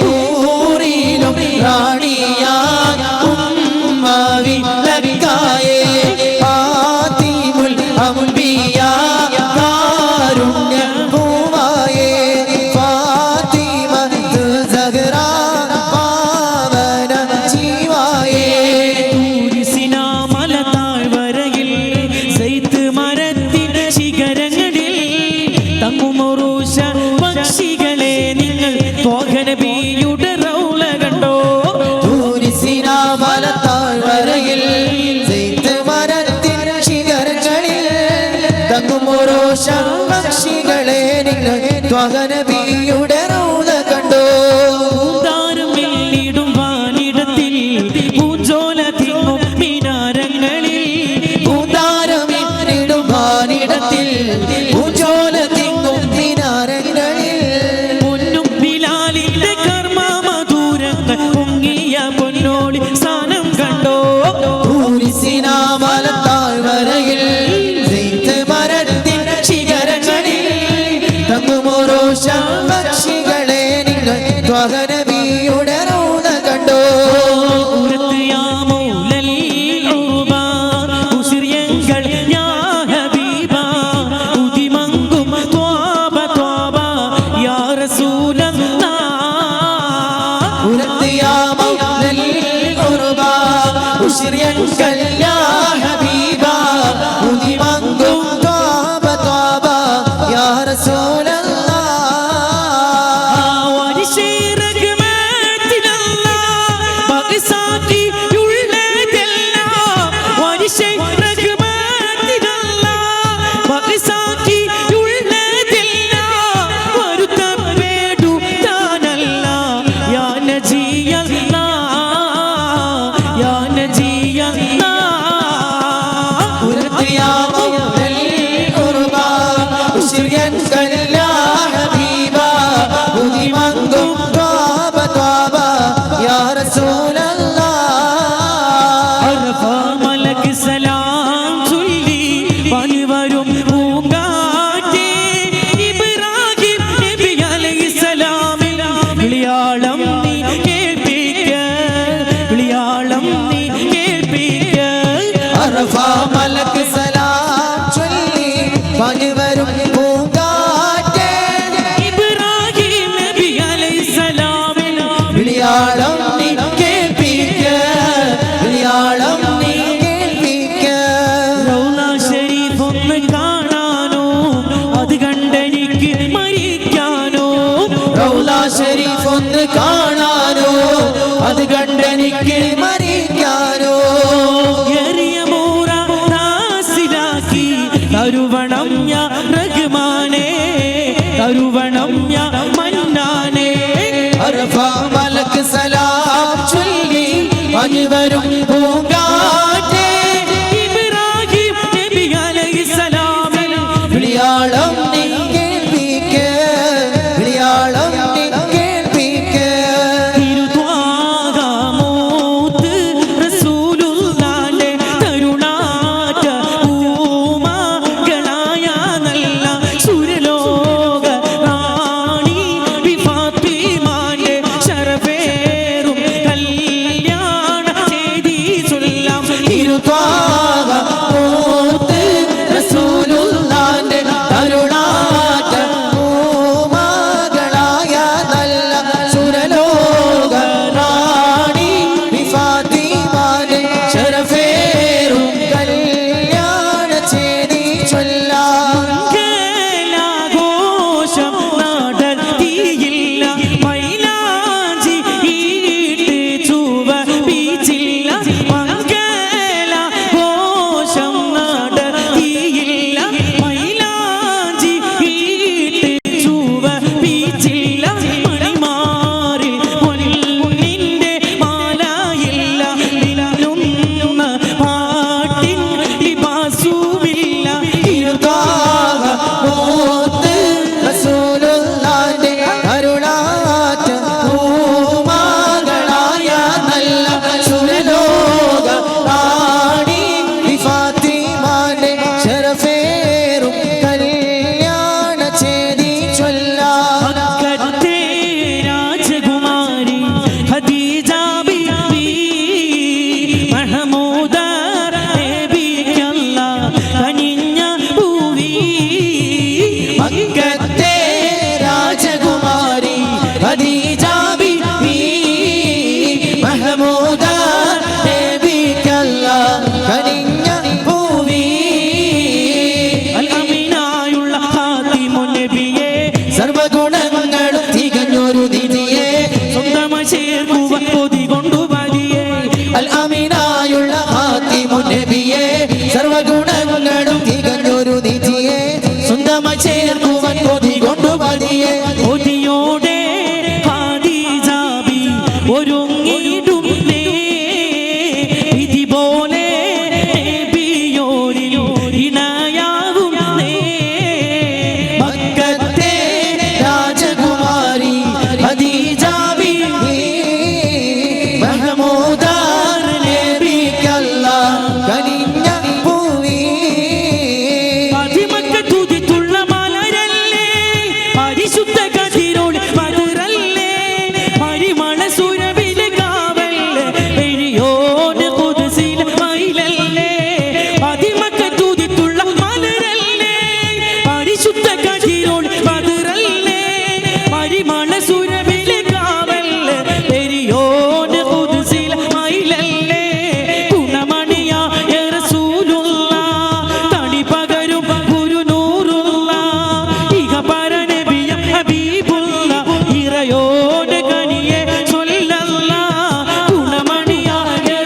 ൂറിലും റാണിയായ ഉമ്മാവി ലക്കായേ ഫാത്തിമുൽ അംബിയാ കാരുണ്യ പൂവായേ ഫാത്തിമ തുസഗ്റാ പാവന ജീവായേ സിനാമല താഴ്വരയിൽ സൈത്ത് മരത്തിൻ ശിഖരങ്ങളിൽ തങ്ങുമൊറൂശ പക്ഷികളെ നിങ്ങൾ പോകനബിയുടെ റൗള കണ്ടോ താഴ്വരയിൽ മരത്തിൻ ശിഖരങ്ങളിൽ തങ്ങുമോരോഷ പക്ഷികളെ നിങ്ങൾ ത്വഹനബിയുടെ റൗള കണ്ടോ താരം വെള്ളിടും വാനിടത്തിൽ പൂഞ്ചോല തിങ്ങും മിനാരങ്ങളിൽ പൂന്താരമിടും വാനിടത്തിൽ പൂജോല തിങ്ങും മിനാരങ്ങളിൽ പൊന്നും ബിലാലിന്റെ കർമ്മ മധുരങ്ങൾ പൊങ്ങിയ പൊന്നോളി സ്ഥാനം കണ്ടോ പൂരിസിനാമല താഴ്വരയിൽ മരത്തിൻ ശിഖരങ്ങളിൽ തങ്ങുമോരോഷ പക്ഷികളെ നിങ്ങൾ ത്വഹനബിയുടെ റൗള കണ്ടോ ഉരത്ത് യാ മൗലൽ ഉറുബാ ഉസ്രിയങ്ങൾ യാ ഹബീബാ ഉദിമങ്കും ത്വാബ ത്വാബ യാ റസൂലല്ലാഹ് يا مولى القربى أشريك يا حبيبا ودي منكم طابا طابا يا رسول الله ും വിളിയാളം നീ കേൾപ്പിക്ക വിളിയാളം നീ കേൾപ്പിക്ക റൗള ശരീഫ് ഒന്ന് കാണാനോ അത് കണ്ടെനിക്ക് മരിക്കാനോ റൗള ശരീഫ് ഒന്ന് കാണാനോ അത് കണ്ടെനിക്ക് മരിക്കാനോ എറിയ മൂറ നാസിലാക്കി തരുവണം ഞാ റഹ്മാനേ തരുവണം ഞാ മന്നാനേ അറഫ മലക്ക് സലാം ചൊല്ലി വരും പൂങ്കാറ്റേ ഇബ്രാഹിം നബി അലൈഹിസ്സലാം വിളിയാളം നീ കേൾപ്പിക്ക വിളിയാളം നീ കേൾപ്പിക്ക തിരുത്വാഗമൂത്ത് റസൂലുള്ളാന്റെ തരുണാറ്റ പൂമകളായ നല്ല സുരലോക റാണി ഫാത്തിമാന്റെ ശരഫേറും കല്യാണ ചെയ്തി ചൊല്ലാം തിരുത്വാഗമൂത്ത് റസൂലുള്ളാന്റെ തരുണാറ്റ പൂമകളായ നല്ല സുരലോക റാണി ഫാത്തിമാന്റെ ശരഫേറും കല്യാണ ചെയ്തി ചൊല്ലാം ഘോഷം നടത്തിയില്ല മൈലാഞ്ചി ഈട്ട് ചുവ ബീച്ചില്ല മംഗല ഘോഷം നടത്തിയില്ല മൈലാഞ്ചി ഈട്ട് ചുവ ബീച്ചില്ല മണിമാറിൽ പൊന്നിന്റെ മാലയില്ല മിന്നുന്ന പാട്ടിൻ ലിബാസുമില്ല തിരുത്വാഗമൂത്ത് റസൂലുള്ളാന്റെ തരുണാറ്റ പൂമകളായ നല്ല സുരലോക റാണി ഫാത്തിമാന്റെ ശരഫേറും കല്യാണ ചെയ്തി ചൊല്ലാം മക്കത്തെ രാജകുമാരി ഖദീജ ബീവി മഹമൂദ നബിക്കല്ല കനിഞ്ഞ പൂവി മക്കത്തെ രാജകുമാരി ഖദീജ ബീവി മഹമൂദ നബിക്കല്ല കനിഞ്ഞ പൂവി അൽ അമീനായുള്ള ഖാതിമുൻ നബിയെ സർവഗുണങ്ങളും തികഞ്ഞൊരു നിധിയെ സ്വന്തം ചേർക്കുവ കൊതി കൊണ്ടു വലിയേ അൽ അമീനായുള്ള ഹാത്തിമുൻ നബിയെ സർവഗുണങ്ങളും തികഞ്ഞൊരു നിധിയെ സ്വന്തമായി ചേർക്കുവാൻ കൊതി കൊണ്ടു മതിയെ കൊതിയോടെ ഖദീജ ബി ഒരുങ്ങിടും നേ ഇതുപോലെ നബിയോരിൽ ഇണയാവും നേ മക്കത്തെ രാജകുമാരി ഖദീജ ബീവി മഹമൂദ നബിക്കല്ല കനിഞ്ഞ പൂവി അതിമക്ക തുതിത്തുള്ള മലരല്ലേ പരിശുദ്ധ കതിരോട് മധുരല്ലേ പരിമള സുരവിലെ കാവല്ലേ പെരിയോന് കുതിസിൽ മയിലല്ലേ അതിമക്ക തുതിത്തുള്ള മലരല്ലേ പരിശുദ്ധ കതിരോട് മധുരല്ലേ പരിമള സുരവിലെ കാവല്ലേ പെരിയോന് കുതിസിൽ മയിലല്ലേ ഗുണമണിയ റസൂലുള്ള തണി പകരും ഗുരുനൂറുള്ള ഇഹ പരനബിയ ഹബീബുള്ള ഇറയോടെ കനിയെ ചൊല്ലല്ല ഗുണമണിയ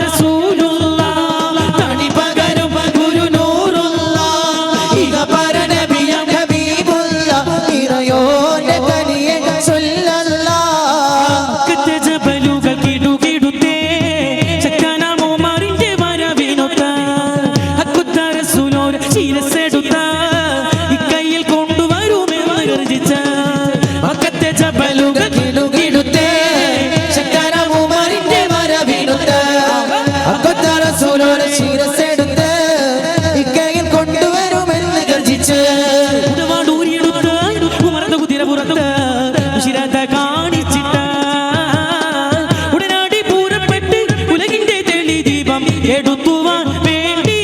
റസൂലുള്ള തണി പകരും ഗുരുനൂറുള്ള ഇഹ പരനബിയ ഹബീബുള്ള ഇറയോന്റെ കനിയെ ചൊല്ലല്ലാ കത്തെ ജബലുകൾ കിടുകിടുത്തേ ചക്കനാമോ മറിന്റെ വരവിനൊത്ത ഹക്കുത്ത റസൂലോർ ശിരസ്സെടുത്ത ഇക്കൈയിൽ കൊണ്ടുവരുമെന്ന് ഗർജിച്ച മക്കത്തെ ജബലുകൾ കിടുകിടുത്തേ ശക്കരമുമറിന്റെ വരവിനുത്ത് അക്കൊത്ത റസൂലോരെ ശിരസ്സെടുത്ത് ഇക്കയിൽ കൊണ്ടുവരുമെന്ന് ഗർജിച്ച് ഉടവാടൂരിയെടുത്ത് ഉമർന്ന കുതിര പുറത്ത് ഉശിരത കാണിച്ചിട്ട ഉടനാടി പൂരപ്പെട്ട് ഉലകിന്റെ തെളി ദീപം എടുത്തുവാൻ വേണ്ടി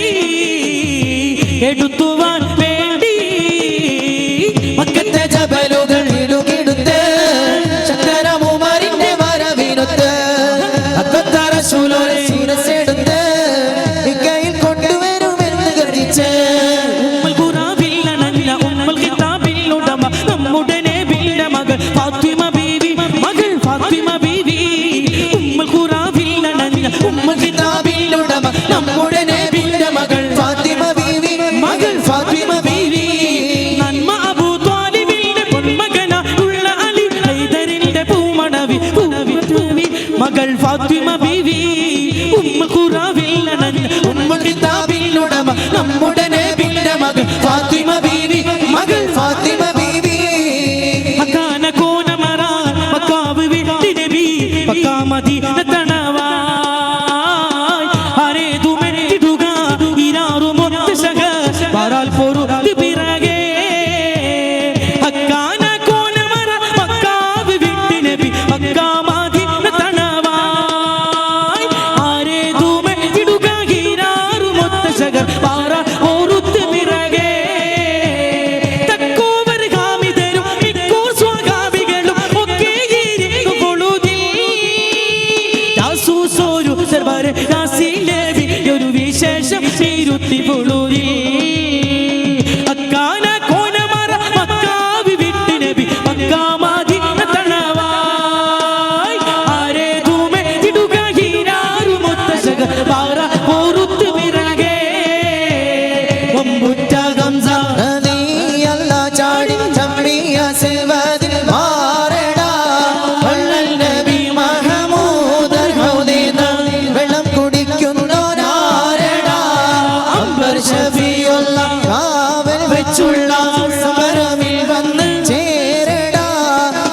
മക്കത്തെ ജബലുകൾ കിടുകിടുത്ത് ശക്കരമുമറിന്റെ വരവിനുത്ത് മകൾ ഫാത്തിമ ബീവി ഉമ്മുൽ ഖുറാവിൽ അണഞ്ഞ ഉമ്മുൽ കിതാബിൽ ഉടമ നമ്മുടെ നബിയുടെ മകൾ ഫാത്തിമ ബീവി മകൾ ഫാത്തിമ ബീവി മക്കാന കോനമറ മക്കാവ് വിട്ടി നബി മക്കാ മദീന തണവായി ആരേതു മെറ്റിടുക ഇരാറു മുത്തശക വരാൽ പൊറുതി പിറകെ മക്കാന കോനമറ മക്കാവ് വിട്ടി നബി മക്കാ മദീന തണവായി ആരേതു മെറ്റിടുക ഇരാറു മുത്തശക വരാൽ പൊറുതി പിറകെ തക്കോവർ കാമിതരും ഇക്കോ സ്വാഗാമികളും ഒക്കെ ഇരിക്കും പൊളുതി ജാസൂസോരു ദർബാരെ നാസിലേവി ഒരു വിശേഷം ഇരുത്തി പൊളുതി അക്കാന കോനമറ മക്കാവി വിട്ടി നബി മക്കാ മദീന തണവായി ആരേതുമെ ഇടുക ഹീരാറു മുത്തശക പാറ പൊറുത്ത് പിറകെ ഒമ്പുറ്റ ഗംസ നദിയല്ല ചാടി ചമ്മിയ സിൽവതിൽ മാറടാ വള്ളൽ നബി മഹമൂദർ ഹൗദീന വെള്ളം കുടിക്കുന്നോനാരടാ അംബർ ഷഫിയുള്ള കാവൽ വെച്ചുള്ള സമരമിൽ വന്ന് ചേരടാ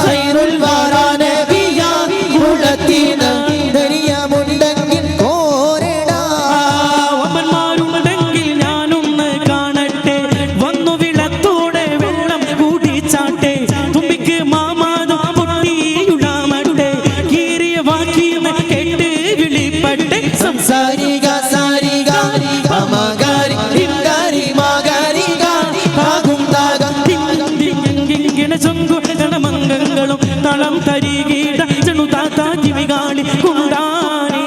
ഖൈറുൽ വറാ നബിയാ കുളത്തിന് ദരിയമുണ്ടെങ്കിൽ കോരടാ ഒമ്പന്മാരുണ്ടെങ്കിൽ ഞാനൊന്ന് കാണട്ടെ വന്നു വിളത്തോടെ വെള്ളം കൂടിച്ചാട്ടെ തുമ്പിക്ക് മാമാതം പൊട്ടിയുടാമട്ടെ കീറിയ വാക്കിന്ന് കേട്ട് വിളിപ്പട്ടെ സാരിക സാരിക മമഗാരി ഹിംഗാരി മഗാരിക താകും താകം മംഗങ്ങളും തളം തരികീട ചെണുതാത്താജിവികാളി കുണ്ടാനേ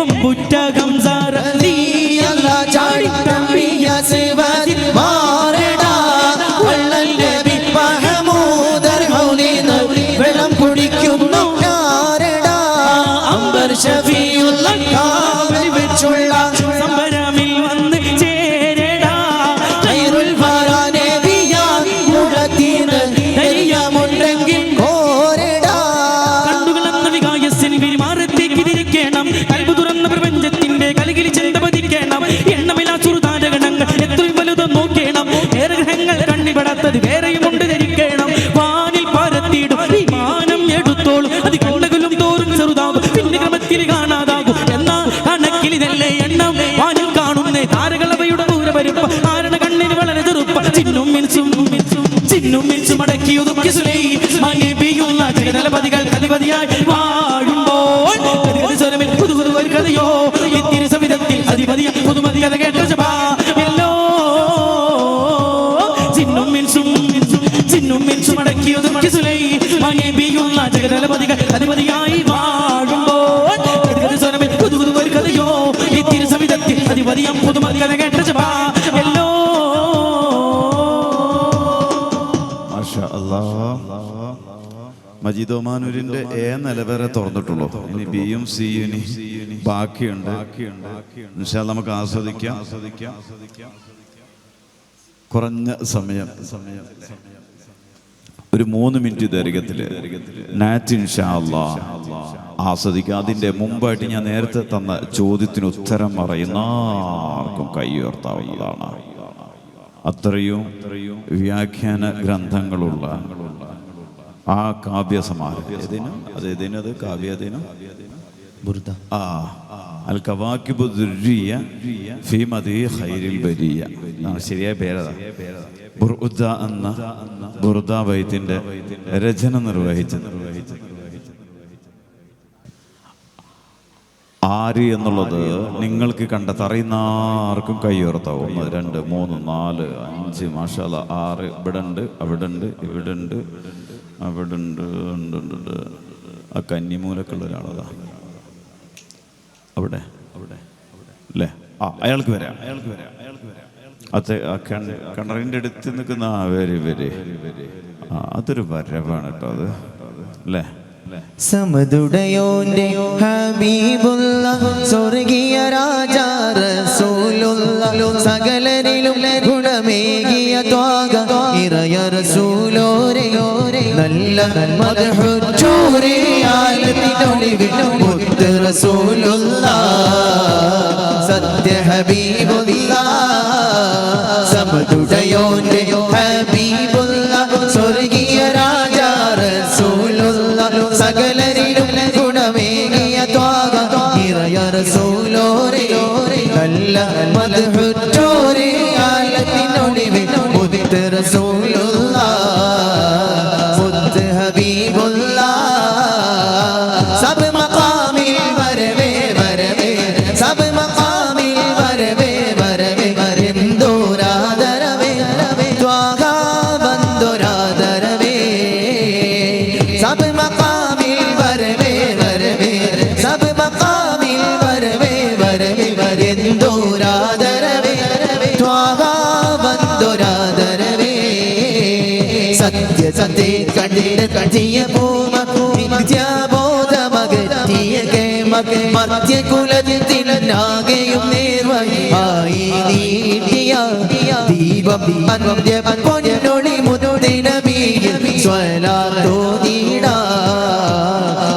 ഒമ്പുറ്റ ഗംസാര നീയല്ല ചാടി തമ്മിയ സിവതിൽ മാറടാ വള്ളൽ നബി മഹമൂദർ ഹൗദീന വെള്ളം കുടിക്കുന്നു ഞാരടാ അംബർ ഷഫിയുള്ള കാവൽ വെച്ചുള്ള സംബരമിൽ വന്ന് ചേരടാ ഖൈറുൽ വറാ നബിയാ കുളത്തിന് ദരിയമുണ്ടെങ്കിൽ കോരടാ കണ്ടുകളെന്ന വികായസിൽ വിരിമാറത്തേക്ക് തിരിക്കണം കൽബ് തുറന്ന പ്രപഞ്ചത്തിന്റെ കലകിൽ ചിന്ത പതിക്കണം എണ്ണമില്ലാ സുഹൃതാരകണങ്ങൾ എത്രയും വലുതും നോക്കണം ഏറെ ഗ്രഹങ്ങൾ കണ്ണിപ്പെടാത്തത് വേറെയുമുണ്ട് ധരിക്കണം വാനിൽ പരത്തിയിടും വിമാനം എടുത്തോളും അത് കണ്ണകളും തോറും ചെറുതാകും പിന്നെ ക്രമത്തിൽ കാണാതാകും എന്നാൽ കണക്കിൽ ഇതല്ലേ എണ്ണം വാനിൽ കാണുന്നേ താരകളവയുടെ ദൂരപരിപ്പ കാരണ കണ്ണിന് വളരെ ചെറുപ്പ ചിന്നും മിൻസും അടക്കി ഒതുക്കി സുലൈമാനിയുള്ള ജഗതലപതികൾ അധിപതിയായി വാഴുമ്പോൾ സ്വരമിൽ പുതു ഒരു കഥയോ ഇത്തിരി സവിധത്തിൽ അധിപതിയ പുതുമതി കഥ കേട്ട സഭാ എല്ലോ ചിന്നും മിൻസും അടക്കി ഒതുക്കി സുലൈമാനിയുള്ള ജഗതലപതികൾ അധിപതിയായി വാഴുമ്പോൾ സ്വരമിൽ പുതു ഒരു കഥയോ ഇത്തിരി സവിധത്തിൽ അധിപതിയ പുതുമതി കഥ കേട്ട സഭാ എല്ലോ മാഷാ അല്ലാഹ്. മജീദ് ഒമാനൂരിന്റെ നില വരെ തുറന്നിട്ടുള്ളൂ. ഇനി ബിയും സിയും ബാക്കിയുണ്ട്. ഇൻഷാ അല്ലാഹ് നമുക്ക് ആസ്വദിക്കാം. കുറഞ്ഞ സമയം ഒരു 3 മിനിറ്റ് ദൈർഘ്യത്തില് നാറ്റ് ഇൻഷാ അല്ലാഹ് ആസ്വദിക്കാം. അതിന്റെ മുമ്പായിട്ട് ഞാൻ നേരത്തെ തന്ന ചോദ്യത്തിന് ഉത്തരം പറയുന്ന ആർക്കും കൈ ഉയർത്താവുന്നതാണ്. അത്രയും വ്യാഖ്യാന ഗ്രന്ഥങ്ങളുള്ള ആ കാവ്യസമാഹാരം അത് കാവ്യദിനം അൽ കവാക്കിബു ദുർരിയ ഫീ മദീ ഖൈരിൽ ബരിയ. ശരിയായ പേരതാ. ബുർദ എന്ന ബുർദ ബൈത്തിന്റെ രചന നിർവഹിച്ചത് ആര് എന്നുള്ളത് നിങ്ങൾക്ക് കണ്ടെത്തറിയുന്ന ആർക്കും കൈയുയർത്താവും. 1 2 3 4 5 മാഷാ അല്ലാഹ് 6 ഇവിടെ ഉണ്ട്, അവിടെ ഉണ്ട്, ഇവിടെ ഉണ്ട്, അവിടെ ഉണ്ട്. ആ കന്നിമൂലക്കുള്ള ഒരാളതാ അവിടെ അല്ലേ? അയാൾക്ക് വരാം. അത് കിണറിൻ്റെ അടുത്ത് നിൽക്കുന്ന വെരി അതൊരു വരവാണ് കേട്ടോ അത് അല്ലേ? സമതുടയോന്റെ ഹബീബുള്ള സ്വർഗീയ രാജാ റസൂലുള്ള സകലരിലും ഗുണമേകിയ ത്വാഗ ഇറയ റസൂലോരെ നല്ല മദ്ഹുജൂരിയാ ഒളിവിൽ മുത്ത് റസൂലുള്ളാഹ് സത്യ ഹബീബുള്ളാഹ് സമതുടയോന്റെ ഹബീബുള്ളാഹ് സ്വർഗീയ രാജാ റസൂലുള്ളാഹ് സകലരിലും ഗുണമേകിയ ത്വാഗ ഇറയ റസൂലോരേ നല്ല മദ്ഹുറ്റോരേ ആലത്തിനൊളിവിൽ മുത്ത് റസൂലുള്ളാഹ് മുത്ത് ഹബീബുള്ളാഹ് സബ് മഖാമിൽ വരവേ വരവേ സബ് മഖാമിൽ വരവേ വരവേ എന്തോരാദരവേ ത്വാഗ ബന്ദോരാദരവേ സബ് മഖാമിൽ വരവേ വരവേ സബ് മഖാമിൽ വരവേ വരവേ എന്തോരാദരവേ ത്വാഗ ബന്ദോരാദരവേ സത്യ സത്യ കണ്ടിര കണ്ടിയ പൂമ നിത്യാബോധമകറ്റിയ മധ്യ കുലത്തിനാകെയും നേർവഴിയായി നീട്ടിയ ദീപം അന്ത്യ പൊന്നൊളി മുതുടിന ബീയിൽ സ്വലാത്തോദീടാ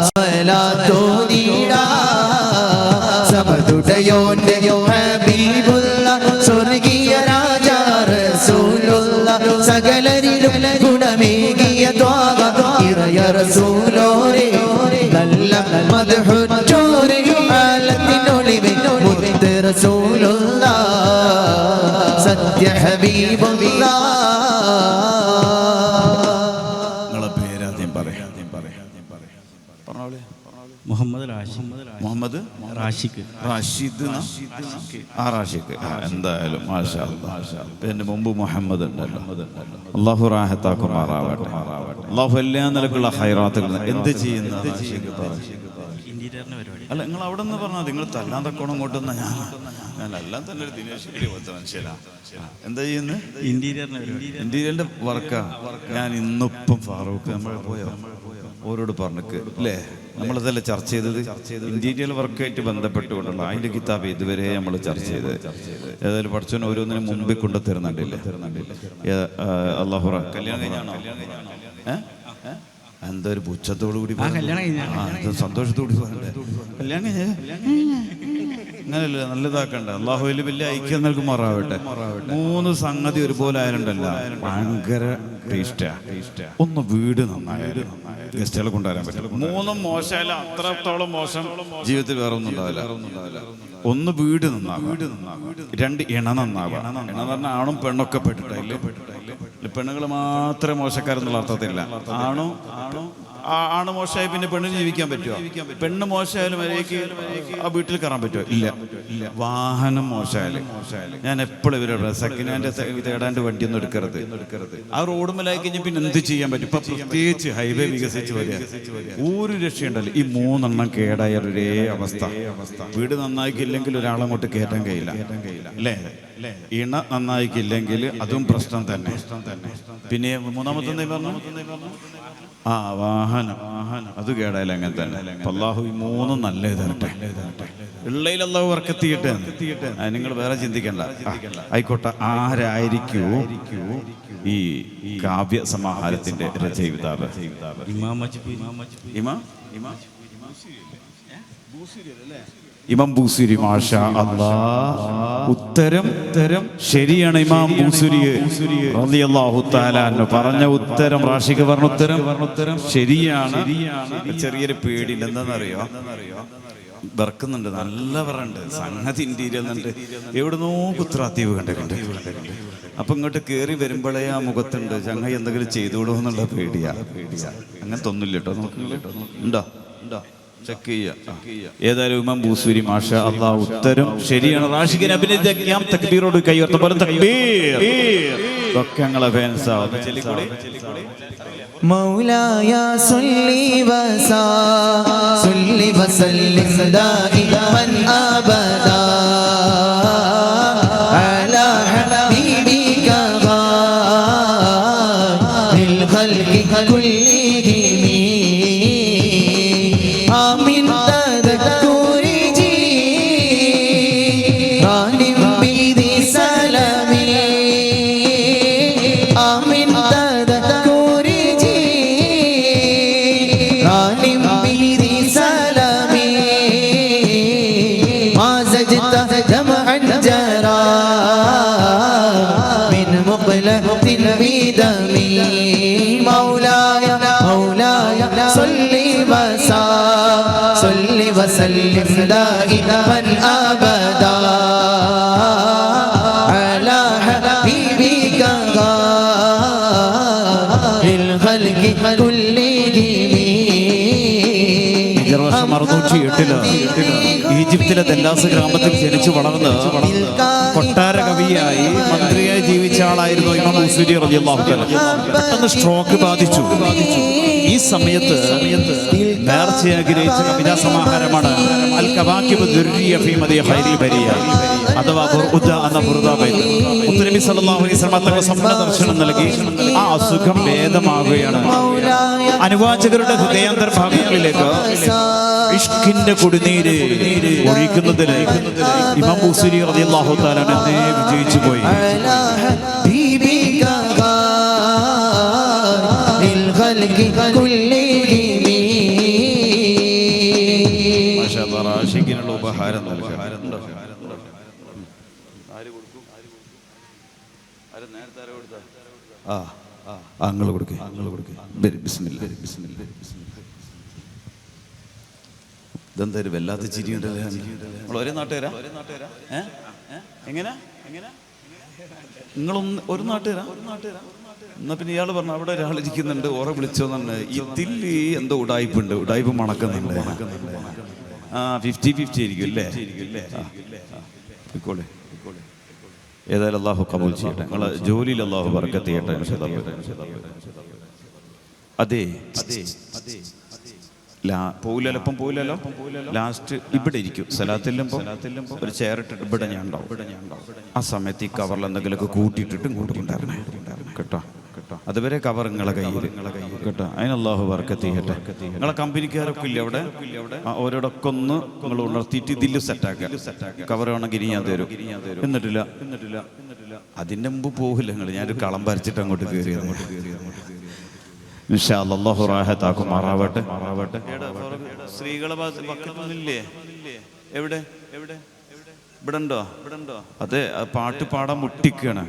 സ്വലാത്തോദീടാ സമതുടയോന്റെ ഹബീബുള്ളാഹ് സ്വർഗീയ രാജാ റസൂലുള്ളാഹ് സകലരിലും ഗുണമേകിയ ത്വാഗ ഇറയ റസൂലോരേ നല്ല മദ്ഹുറ്റോരേ ആലത്തിനൊളിവിൽ മുത്ത് റസൂലുള്ളാഹ് സത്യ ഹബീബുള്ളാഹ് നിങ്ങളെ പേരാദ്യം പറയാം പറഞ്ഞോളെ. മുഹമ്മദ് റാഷിദ് മുഹമ്മദ് റാഷിഖ് റാഷിദ് റാഷിഖ് എന്തായാലും മാഷാ അല്ലാഹ്. എൻ്റെ മുമ്പ് മുഹമ്മദ് ഉണ്ടല്ലോ. അള്ളാഹു റാഹത്താക്കുമാറാവട്ടെ. അള്ളാഹു എല്ലാ നിലക്കുള്ള ഹൈറാത്തുകൾ എന്ത് ചെയ്യുന്ന ഇന്റീരിയറിന് പരിപാടി അല്ല നിങ്ങൾ അവിടെ നിന്ന് പറഞ്ഞാൽ നിങ്ങൾ തല്ലാൻ തക്കോണം കൊണ്ടുവന്ന ഞാനെല്ലാം തന്നെ ഒരു ദിനേശ് പോലത്തെ മനുഷ്യനാ. എന്താ ചെയ്യുന്നത്? ഇന്റീരിയറിന് പരിപാടി ഇന്റീരിയറിന്റെ വർക്കാ. ഞാൻ ഇന്നിപ്പം ഫാറൂഖ് നമ്മൾ പോയോ ഓരോട് പറഞ്ഞിക്ക് അല്ലേ, നമ്മളിതല്ലേ ചർച്ച ചെയ്തത്. ഇന്റീരിയൽ വർക്കായിട്ട് ബന്ധപ്പെട്ടുകൊണ്ടുള്ള അതിന്റെ കിതാബ് ഇതുവരെ നമ്മൾ ചർച്ച ചെയ്തത്. ഏതായാലും പഠിച്ചവൻ ഓരോന്നിനും മുമ്പിൽ കൊണ്ടു തരുന്നുണ്ടില്ലേ. അള്ളാഹു കല്യാണം കഴിഞ്ഞാണോ? എന്താ ഒരു പുച്ഛത്തോടു കൂടി സന്തോഷത്തോടു പറയണ്ടേ കല്യാണം കഴിഞ്ഞ അങ്ങനെയല്ല, നല്ലതാക്കണ്ട. അള്ളാഹു വലിയ ഐക്യം നൽകുമാറാവട്ടെ. 3 സംഗതി ഒരുപോലെ ആയാലുണ്ടല്ല ഭയങ്കര ടേസ്റ്റാ. ഒന്ന് വീട് നന്നായാലും ഗസ്റ്റുകളെ കൊണ്ടുവരാൻ പറ്റില്ല. 3 മോശമായാലും അത്രത്തോളം മോശം ജീവിതത്തിൽ വേറെ ഒന്നും ഉണ്ടാവില്ല. ഒന്ന് വീട് നന്നാകും, 2 ഇണ നന്നാവുക. ഇണ എന്ന് പറഞ്ഞാൽ ആണും പെണ്ണൊക്കെ പെട്ടിട്ടില്ല. പെണ്ണുങ്ങൾ മാത്രമേ മോശക്കാരെന്നുള്ള അർത്ഥത്തില്ല. ആണ് മോശമായി പിന്നെ പെണ്ണിന് ജീവിക്കാൻ പറ്റുമോ? പെണ്ണ് മോശമായാലും വരേക്ക് ആ വീട്ടിൽ കയറാൻ പറ്റുമോ? ഇല്ല. വാഹനം മോശമായാലും ഞാൻ എപ്പോഴും ഇവരോട് സെക്കൻഡ് ഹാൻഡ് തേടാണ്ട് വണ്ടിയൊന്നും എടുക്കരുത്. ആ റോഡ് മേലായി കഴിഞ്ഞാൽ പിന്നെ എന്ത് ചെയ്യാൻ പറ്റും? ഇപ്പൊ പ്രത്യേകിച്ച് ഹൈവേ വികസിച്ച് വരിക, ഒരു രക്ഷയുണ്ടല്ലോ. ഈ 3 എണ്ണം കേടായ ഒരേ അവസ്ഥ. വീട് നന്നായിക്കില്ലെങ്കിൽ ഒരാളങ്ങോട്ട് കയറ്റാൻ കഴിയില്ല അല്ലേ? ഇണ നന്നായിക്കില്ലെങ്കിൽ അതും പ്രശ്നം തന്നെ. പിന്നെ 3ാമത്തെ പറഞ്ഞു വാഹനം അത് കേടായാലും അങ്ങനെ തന്നെ. അല്ലാഹു ഈ 3 നല്ലത് തരട്ടെ. ഉള്ളതിൽ അല്ലാഹു വർക്കത്തിയിട്ട് നിങ്ങൾ വേറെ ചിന്തിക്കണ്ട. ആയിക്കോട്ടെ, ആരായിരിക്കൂ ഈ കാവ്യ സമാഹാരത്തിന്റെ രചയിതാവ്? ഇമാം ബൂസിരി. മാഷാ അല്ലാഹ്, ഉത്തരം ശരിയാണ്. ഇമാം ബൂസിരി റളിയല്ലാഹു തആല അൻഹു പറഞ്ഞ ഉത്തരം, റാഷിഖ് പറഞ്ഞ ഉത്തരം ശരിയാണ്. ചെറിയൊരു പേടിയില്ല. എന്താണെന്നറിയോ? ബർക്കുന്നുണ്ട്, നല്ല പറയുന്നുണ്ട്. സംഗതി ഇന്റീരിയർ ഉണ്ട്. എവിടുന്നോ കുത്രാത്തീവ് കണ്ടിട്ടുണ്ട്. അപ്പൊ ഇങ്ങോട്ട് കയറി വരുമ്പോഴേ ആ മുഖത്തുണ്ട് ചങ്ങ എന്തെങ്കിലും ചെയ്തോളൂ എന്നുള്ള പേടിയാ. അങ്ങനെ തൊന്നില്ല കേട്ടോ. ഉണ്ടോ? ചെക്ക് ചെയ്യാം. ഏതായാലും ഇമാം ബൂസൂരി മാഷാ അല്ലാഹ് ഉത്തരം ശരിയാണ്. റാഷിഖിനെ അഭിനന്ദിക്കാം. തക്ബീറോട് കൈയുയർത്തും പോലെ തക്ബീർ. ഇതൊക്കെ ഞങ്ങളെ ഫാൻസാ. മൗലായ സല്ലി വസല്ലിം ദായിമൻ അബദാ അലാ ഹബീബിക ഖാലിൽ ഖൽഖി കുല്ലിഹിം ആമിൻ തദക്കുരി ജി റാനിം ബിദി സലമി ആമിൻ തദക്കുരി ജി റാനിം ബിദി സലമി صل وسلم دائما أبدا على حبيبك خير الخلق كلهم. 608 ഈജിപ്തിലെ ദല്ലാസ് ഗ്രാമത്തിൽ ജനിച്ചു വളർന്ന് കൊട്ടാര കവിയായി മന്ത്രിയായി ജീവിച്ച ആളായിരുന്നു ഇമാം ബൂസീരി റളിയല്ലാഹു തആല. പെട്ടെന്ന് സ്ട്രോക്ക് ബാധിച്ചു. ഈ സമയത്ത് നേർച്ചയായി ഗ്രഹിച്ച കവിതാ സമാഹാരമാണ് അൽ കവാകിബ് ദുർരിയ ഫീ മദി ഖൈറിൽ ബരിയ അഥവാ ബുർദ എന്ന ബുർദ ബൈത്ത്. മുത്തനബി സല്ലല്ലാഹു അലൈഹി വസല്ലം തങ്ങൾ സ്വപ്ന ദർശനം നൽകി ആ അസുഖം ഭേദമാകുകയാണ്. അനുവാചകരുടെ ഹൃദയാന്തർഭാഗങ്ങളിലേക്ക് ഇഷ്കിന്റെ കുടിനീര് ഒഴിക്കുന്നതിന് ഇമാം ബൂസീരി റളിയല്ലാഹു തആല എന്നെ വിജയിച്ചു പോയി. റാഷിക്കിനുള്ള ഉപഹാരം നൽകാം. ഇതെന്തായാലും വല്ലാത്ത ചിരിയുണ്ടല്ലേ. നമ്മൾ ഒരേ നാട്ടുകാരാ? എങ്ങനെ നിങ്ങളൊന്ന് ഒരു നാട്ടുകാരാ? എന്നാ പിന്നെ ഇയാൾ പറഞ്ഞു അവിടെ ഒരാൾ ഇരിക്കുന്നുണ്ട്, ഓറെ വിളിച്ചോന്നാണ്. ഇതിൽ എന്തോ ഉടായ്പുണ്ട്, ഉടായ്പ് മണക്കുന്നുണ്ട്. 50-50 ആയിരിക്കും അല്ലേ? ഏതായാലും അള്ളാഹു കബൂൽ ചെയ്യട്ടെ. നിങ്ങളെ ജോലിയിൽ അള്ളാഹു ബർക്കത്ത് ചെയ്യട്ടെ. അതെ പോയില്ലപ്പം പോയില്ലല്ലോ. ലാസ്റ്റ് ഇവിടെ ഇരിക്കും. സലാത്തില്ലുമ്പോൾ ഒരു ചെയറിട്ടിട്ട് ഇവിടെ ഞാൻ ഉണ്ടാവും. ആ സമയത്ത് ഈ കവറിൽ എന്തെങ്കിലുമൊക്കെ കൂട്ടിയിട്ടിട്ട് ഇങ്ങോട്ട് കൊണ്ടുവരണേ കേട്ടോ. അതുവരെ കവർ നിങ്ങളെ കയ്യിൽ കേട്ടോ. അതിന് അല്ലാഹു ബർക്കത്ത് ചെയ്യട്ടെ. നിങ്ങളെ കമ്പനിക്കാരൊക്കെ ഇല്ല അവിടെ? ഓരോടൊക്കെ ഒന്ന് നിങ്ങൾ ഉണർത്തിയിട്ട് ഇതിൽ സെറ്റാക്കുക. കവർ വേണമെങ്കിൽ ഞാൻ തരും. എന്നിട്ടില്ല അതിൻ്റെ മുമ്പ് പോകില്ല നിങ്ങൾ. ഞാനൊരു കളം വരച്ചിട്ട് അങ്ങോട്ട് കയറി ഇൻഷാ അല്ലാഹ് അല്ലാഹു റാഹത്താക്കുമാറാവട്ടെ. സ്ത്രീകളെ ബക്കറ്റൊന്നുമില്ലേ? എവിടെ ഇവിടെ ഉണ്ടോ? അതെ, പാട്ട് പാടാൻ മുട്ടിക്കാണ്.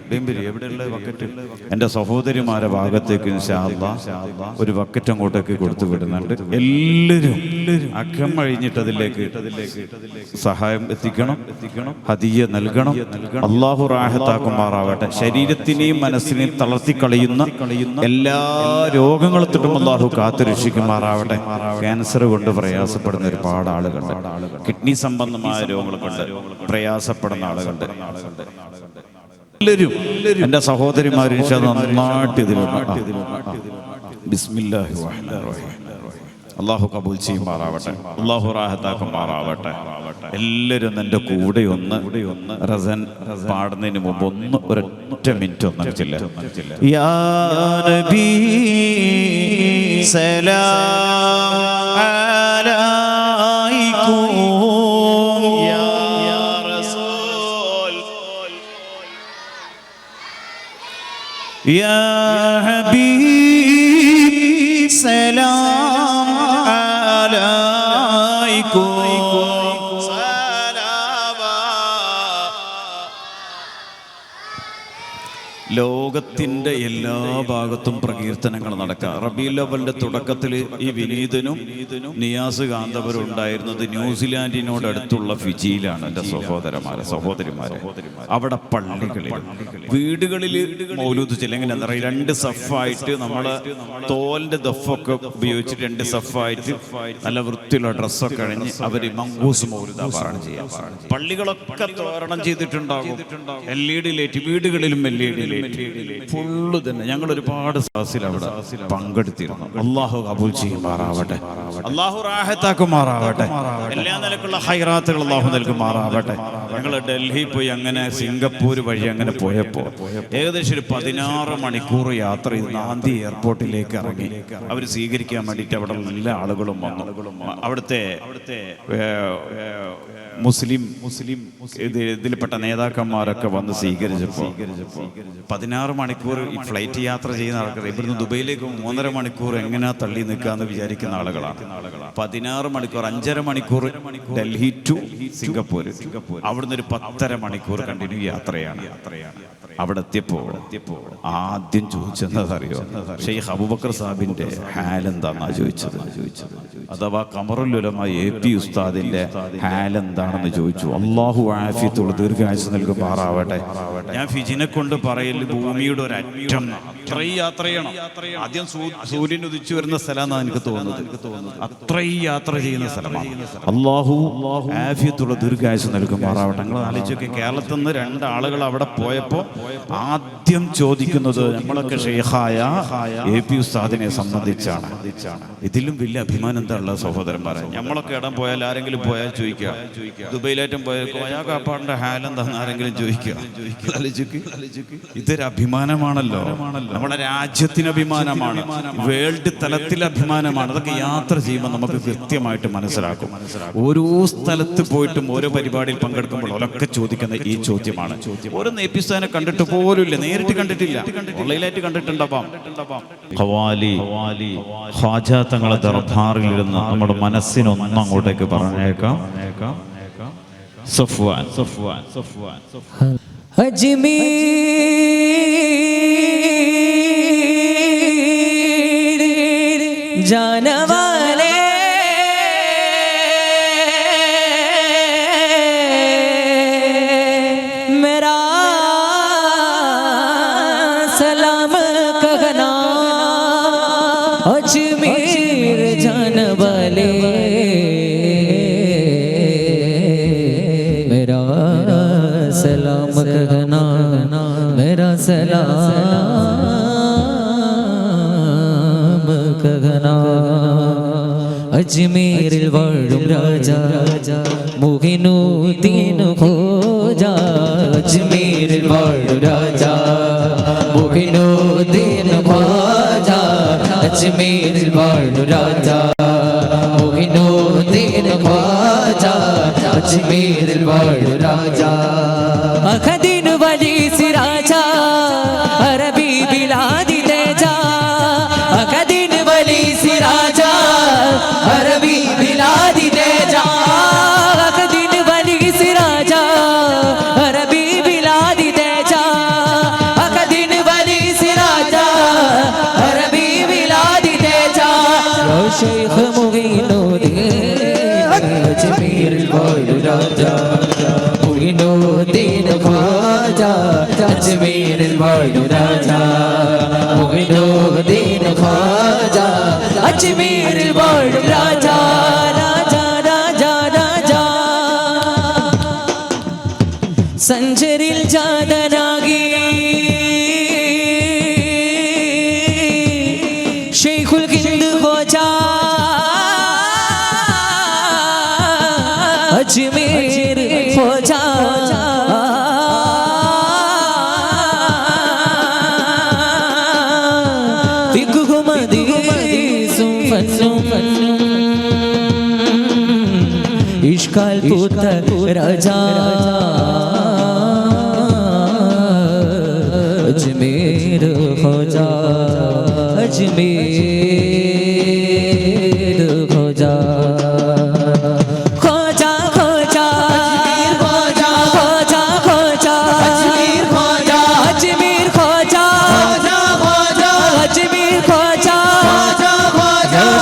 എവിടെയുള്ള ബക്കറ്റ്? എൻ്റെ സഹോദരിമാരെ ഭാഗത്തേക്ക് ഇൻഷാ അല്ലാഹ് ഒരു ബക്കറ്റ് അങ്ങോട്ടേക്ക് കൊടുത്തു വിടുന്നുണ്ട്. എല്ലാവരും അക്കം കഴിഞ്ഞിട്ട് അതിലേക്ക് സഹായം എത്തിക്കണം, ഹദിയ നൽകണം. അല്ലാഹു റാഹത്താക്കുമാറാവട്ടെ. ശരീരത്തിനെയും മനസ്സിനെയും തളർത്തിക്കളയുന്ന എല്ലാ രോഗങ്ങളും തൊട്ടും അല്ലാഹു കാത്തു രക്ഷിക്കുമാറാവട്ടെ. ക്യാൻസർ കൊണ്ട് പ്രയാസപ്പെടുന്ന ഒരുപാട് ആളുകളുണ്ട്. കിഡ്നി സംബന്ധമായ രോഗങ്ങൾ കൊണ്ട് പ്രയാസപ്പെടുന്ന ആളുകളുണ്ട്. എല്ലാവരും എൻ്റെ സഹോദരിമാർ നന്നായിട്ട് ഇതിലുണ്ട്. ബിസ്മില്ലാഹിർ റഹ്മാനിർ റഹീം. അല്ലാഹു കബൂൽ ചെയ്യുമാറാവട്ടെ. അല്ലാഹു റാഹത്താക്കുമാറാവട്ടെ. എല്ലാവരും എൻ്റെ കൂടെ ഒന്ന് റസൻ പാടുന്നതിന് മുമ്പ് ഒരൊറ്റ മിനിറ്റ് ഒന്ന് ചെല്ല. യാ നബി സലാം അലൈക്കും യാ ഹബീബ് സലാം അലൈക്കും ലോകത്തിൻ്റെ എല്ലാ ഭാഗത്തും പ്രകീർത്തനങ്ങൾ നടക്കുക. റബീഉൽ അവ്വലിന്റെ തുടക്കത്തിൽ ഈ വിനീതനും നിയാസ് കാന്തപുരം ഉണ്ടായിരുന്നത് ന്യൂസിലാൻഡിനോട് അടുത്തുള്ള ഫിജിയിലാണ്. എൻ്റെ സഹോദരിമാരെ അവിടെ പള്ളികളിൽ വീടുകളിൽ മൗലൂദ് ചെല്ലെങ്കിൽ എന്താ പറയുക, 2 സഫായിട്ട് നമ്മളെ തോലിന്റെ ദഫൊക്കെ ഉപയോഗിച്ചിട്ട് 2 സഫായിട്ട് നല്ല വൃത്തിയുള്ള ഡ്രസ്സൊക്കെ കഴിഞ്ഞ് അവർ മങ്കൂസ് മൗലൂദ് പാരായണം ചെയ്യാം. പള്ളികളൊക്കെ തോരണം ചെയ്തിട്ടുണ്ടാകും. LED ലൈറ്റ് വീടുകളിലും LED ലൈറ്റ് ഫുള്ള് തന്നെ. ഞങ്ങൾ ഒരുപാട് സദസ്സിൽ അവിടെ പങ്കെടുത്തിരുന്നു. അല്ലാഹു കബൂൽ ചെയ്യുമാറാവട്ടെ. അല്ലാഹു റാഹത്താക്കുമാറാവട്ടെ. എല്ലാ നിലക്കുള്ള ഹൈറാത്തുകൾ അല്ലാഹു നൽകുമാറാവട്ടെ. ഞങ്ങൾ ഡൽഹി പോയി അങ്ങനെ സിംഗപ്പൂർ വഴി അങ്ങനെ പോയപ്പോൾ ഏകദേശം ഒരു 16 മണിക്കൂർ യാത്ര ചെയ്ത് നാന്തി എയർപോർട്ടിലേക്ക് ഇറങ്ങി. അവർ സ്വീകരിക്കാൻ വേണ്ടിയിട്ട് അവിടെ എല്ലാ ആളുകളും വന്നു. അവിടുത്തെ മുസ്ലിം ഇതിൽപ്പെട്ട നേതാക്കന്മാരൊക്കെ വന്ന് സ്വീകരിച്ചപ്പോൾ 16 മണിക്കൂർ ഈ ഫ്ലൈറ്റ് യാത്ര ചെയ്യുന്ന ആൾക്കാർ ഇവിടുന്ന് ദുബൈയിലേക്ക് 3.5 മണിക്കൂർ എങ്ങനെയാ തള്ളി നിൽക്കാന്ന് വിചാരിക്കുന്ന ആളുകളാണ്. 16 മണിക്കൂർ 5.5 മണിക്കൂർ ഡൽഹി ടു സിംഗപ്പൂർ, അവിടുന്ന് ഒരു 10.5 മണിക്കൂർ കണ്ടിന്യൂ യാത്രയാണ്. അവിടെ എത്തിയപ്പോൾ ആദ്യം ചോദിച്ചെന്നറിയോ, ഷെയ്ഖ് അബൂബക്കർ സാഹിബിന്റെ ഹാലെന്താന്നാ ചോദിച്ചത്. അഥവാ ഖമറുൽ ഉലമ AP ഉസ്താദിന്റെ ഹാലെന്താണെന്ന് ചോദിച്ചു. അല്ലാഹു ആഫിയത്തുള്ള ദീർഘായുസ്സ് നൽകുമാറാവട്ടെ. ഞാൻ ഫിജിനെ കൊണ്ട് പറയൽ ഭൂമിയുടെ ഒരു അറ്റം അത്രയും യാത്ര ചെയ്യണം. ആദ്യം സൂര്യൻ ഉദിച്ചു വരുന്ന സ്ഥലമാണ് എനിക്ക് തോന്നുന്നത്. അത്രയും യാത്ര ചെയ്യുന്ന സ്ഥലമാണ്. അല്ലാഹു ആഫിയത്തുള്ള ദീർഘായുസ്സ് നൽകുമാറാവട്ടെ. നിങ്ങൾ ആലോചിച്ചൊക്കെ കേരളത്തിൽ നിന്ന് 2 ആളുകൾ അവിടെ പോയപ്പോൾ ആദ്യം ചോദിക്കുന്നത് നമ്മളൊക്കെ ഷെയ്ഖായ AP ഉസ്താദിനെ സംബന്ധിച്ചാണ്. ഇതിലും വലിയ അഭിമാനം എന്താ ഉള്ള സഹോദരന്മാരെ? നമ്മളൊക്കെ ഇടം പോയാൽ ആരെങ്കിലും പോയാൽ ചോദിക്കുക, ദുബൈയിലേറ്റം പോയാൽ കോയാക്കാപ്പാടിന്റെ ഹാലെന്താന്ന് ആരെങ്കിലും ചോദിക്കുക. ഇതൊരു അഭിമാനമാണല്ലോ, നമ്മുടെ രാജ്യത്തിന് അഭിമാനമാണ്, വേൾഡ് തലത്തിൽ അഭിമാനമാണ്. അതൊക്കെ യാത്ര ചെയ്യുമ്പോൾ നമുക്ക് കൃത്യമായിട്ട് മനസ്സിലാക്കും. ഓരോ സ്ഥലത്ത് പോയിട്ടും ഓരോ പരിപാടിയിൽ പങ്കെടുക്കുമ്പോൾ അവരൊക്കെ ചോദിക്കുന്ന ഈ ചോദ്യമാണ്. ഓരോ AP ഉസ്താദിനെ കണ്ടിട്ട് പോലുമില്ല, നേരിട്ട് കണ്ടിട്ടില്ല, ഓൺലൈനായിട്ട് കണ്ടിട്ടുണ്ടാവാം. ഖവാലി ഖ്വാജ തങ്ങളെ ദർബാറിലിരുന്ന് നമ്മുടെ മനസ്സിനൊന്നും അങ്ങോട്ടേക്ക് പറഞ്ഞേക്കാം. സഫ്വാൻ अजमेर जाने वाले मेरा सलाम कहना, अजमेर जाने वाले मेरा सलाम कहना, मेरा സലാം कहना. അജ്മീരിൽ വാഴും രാജാ മുഹിനുദ്ദീൻ ഖോജാ, അജ്മീരിൽ വാഴും രാജാ മുഹിനുദ്ദീൻ ഖോജാ, അജ്മീരിൽ വാഴും രാജാ മുഹിനുദ്ദീൻ ഖോജാ, അജ്മീരിൽ വാഴും രാജാ. അഖദീൻ വലി സിരാജാ അറബി ബിലാദി തേജാ, അഖദീൻ വലി സിരാജാ അറബി ബിലാദി തേജാ, അഖദീൻ വലി സിരാജാ അറബി ബിലാദി തേജാ, അഖദീൻ വലി സിരാജാ അറബി ബിലാദി തേജാ. ശൈഖ് മുഈനുദ്ദീൻ അജ്മീരിൽ വാഴും രാജാ മുഈനുദ്ദീൻ ഖ്വാജാ, അജ്മീരിൽ വാഴും രാജാ മുഈനുദ്ദീൻ ഖ്വാജാ, അജ്മീരിൽ വാഴും രാജാ. രാജാ രാജാ രാജാ സഞ്ചരിൽ ജാതനാകി ഷെയ്ഖുൽ ഹിന്ദ് ഖ്വാജാ, अजमेर ख्वाजा फिक्ह हदीस फन इश्काल पुत्र राजा, अजमेर ख्वाजा अजमेर ख्वाजा.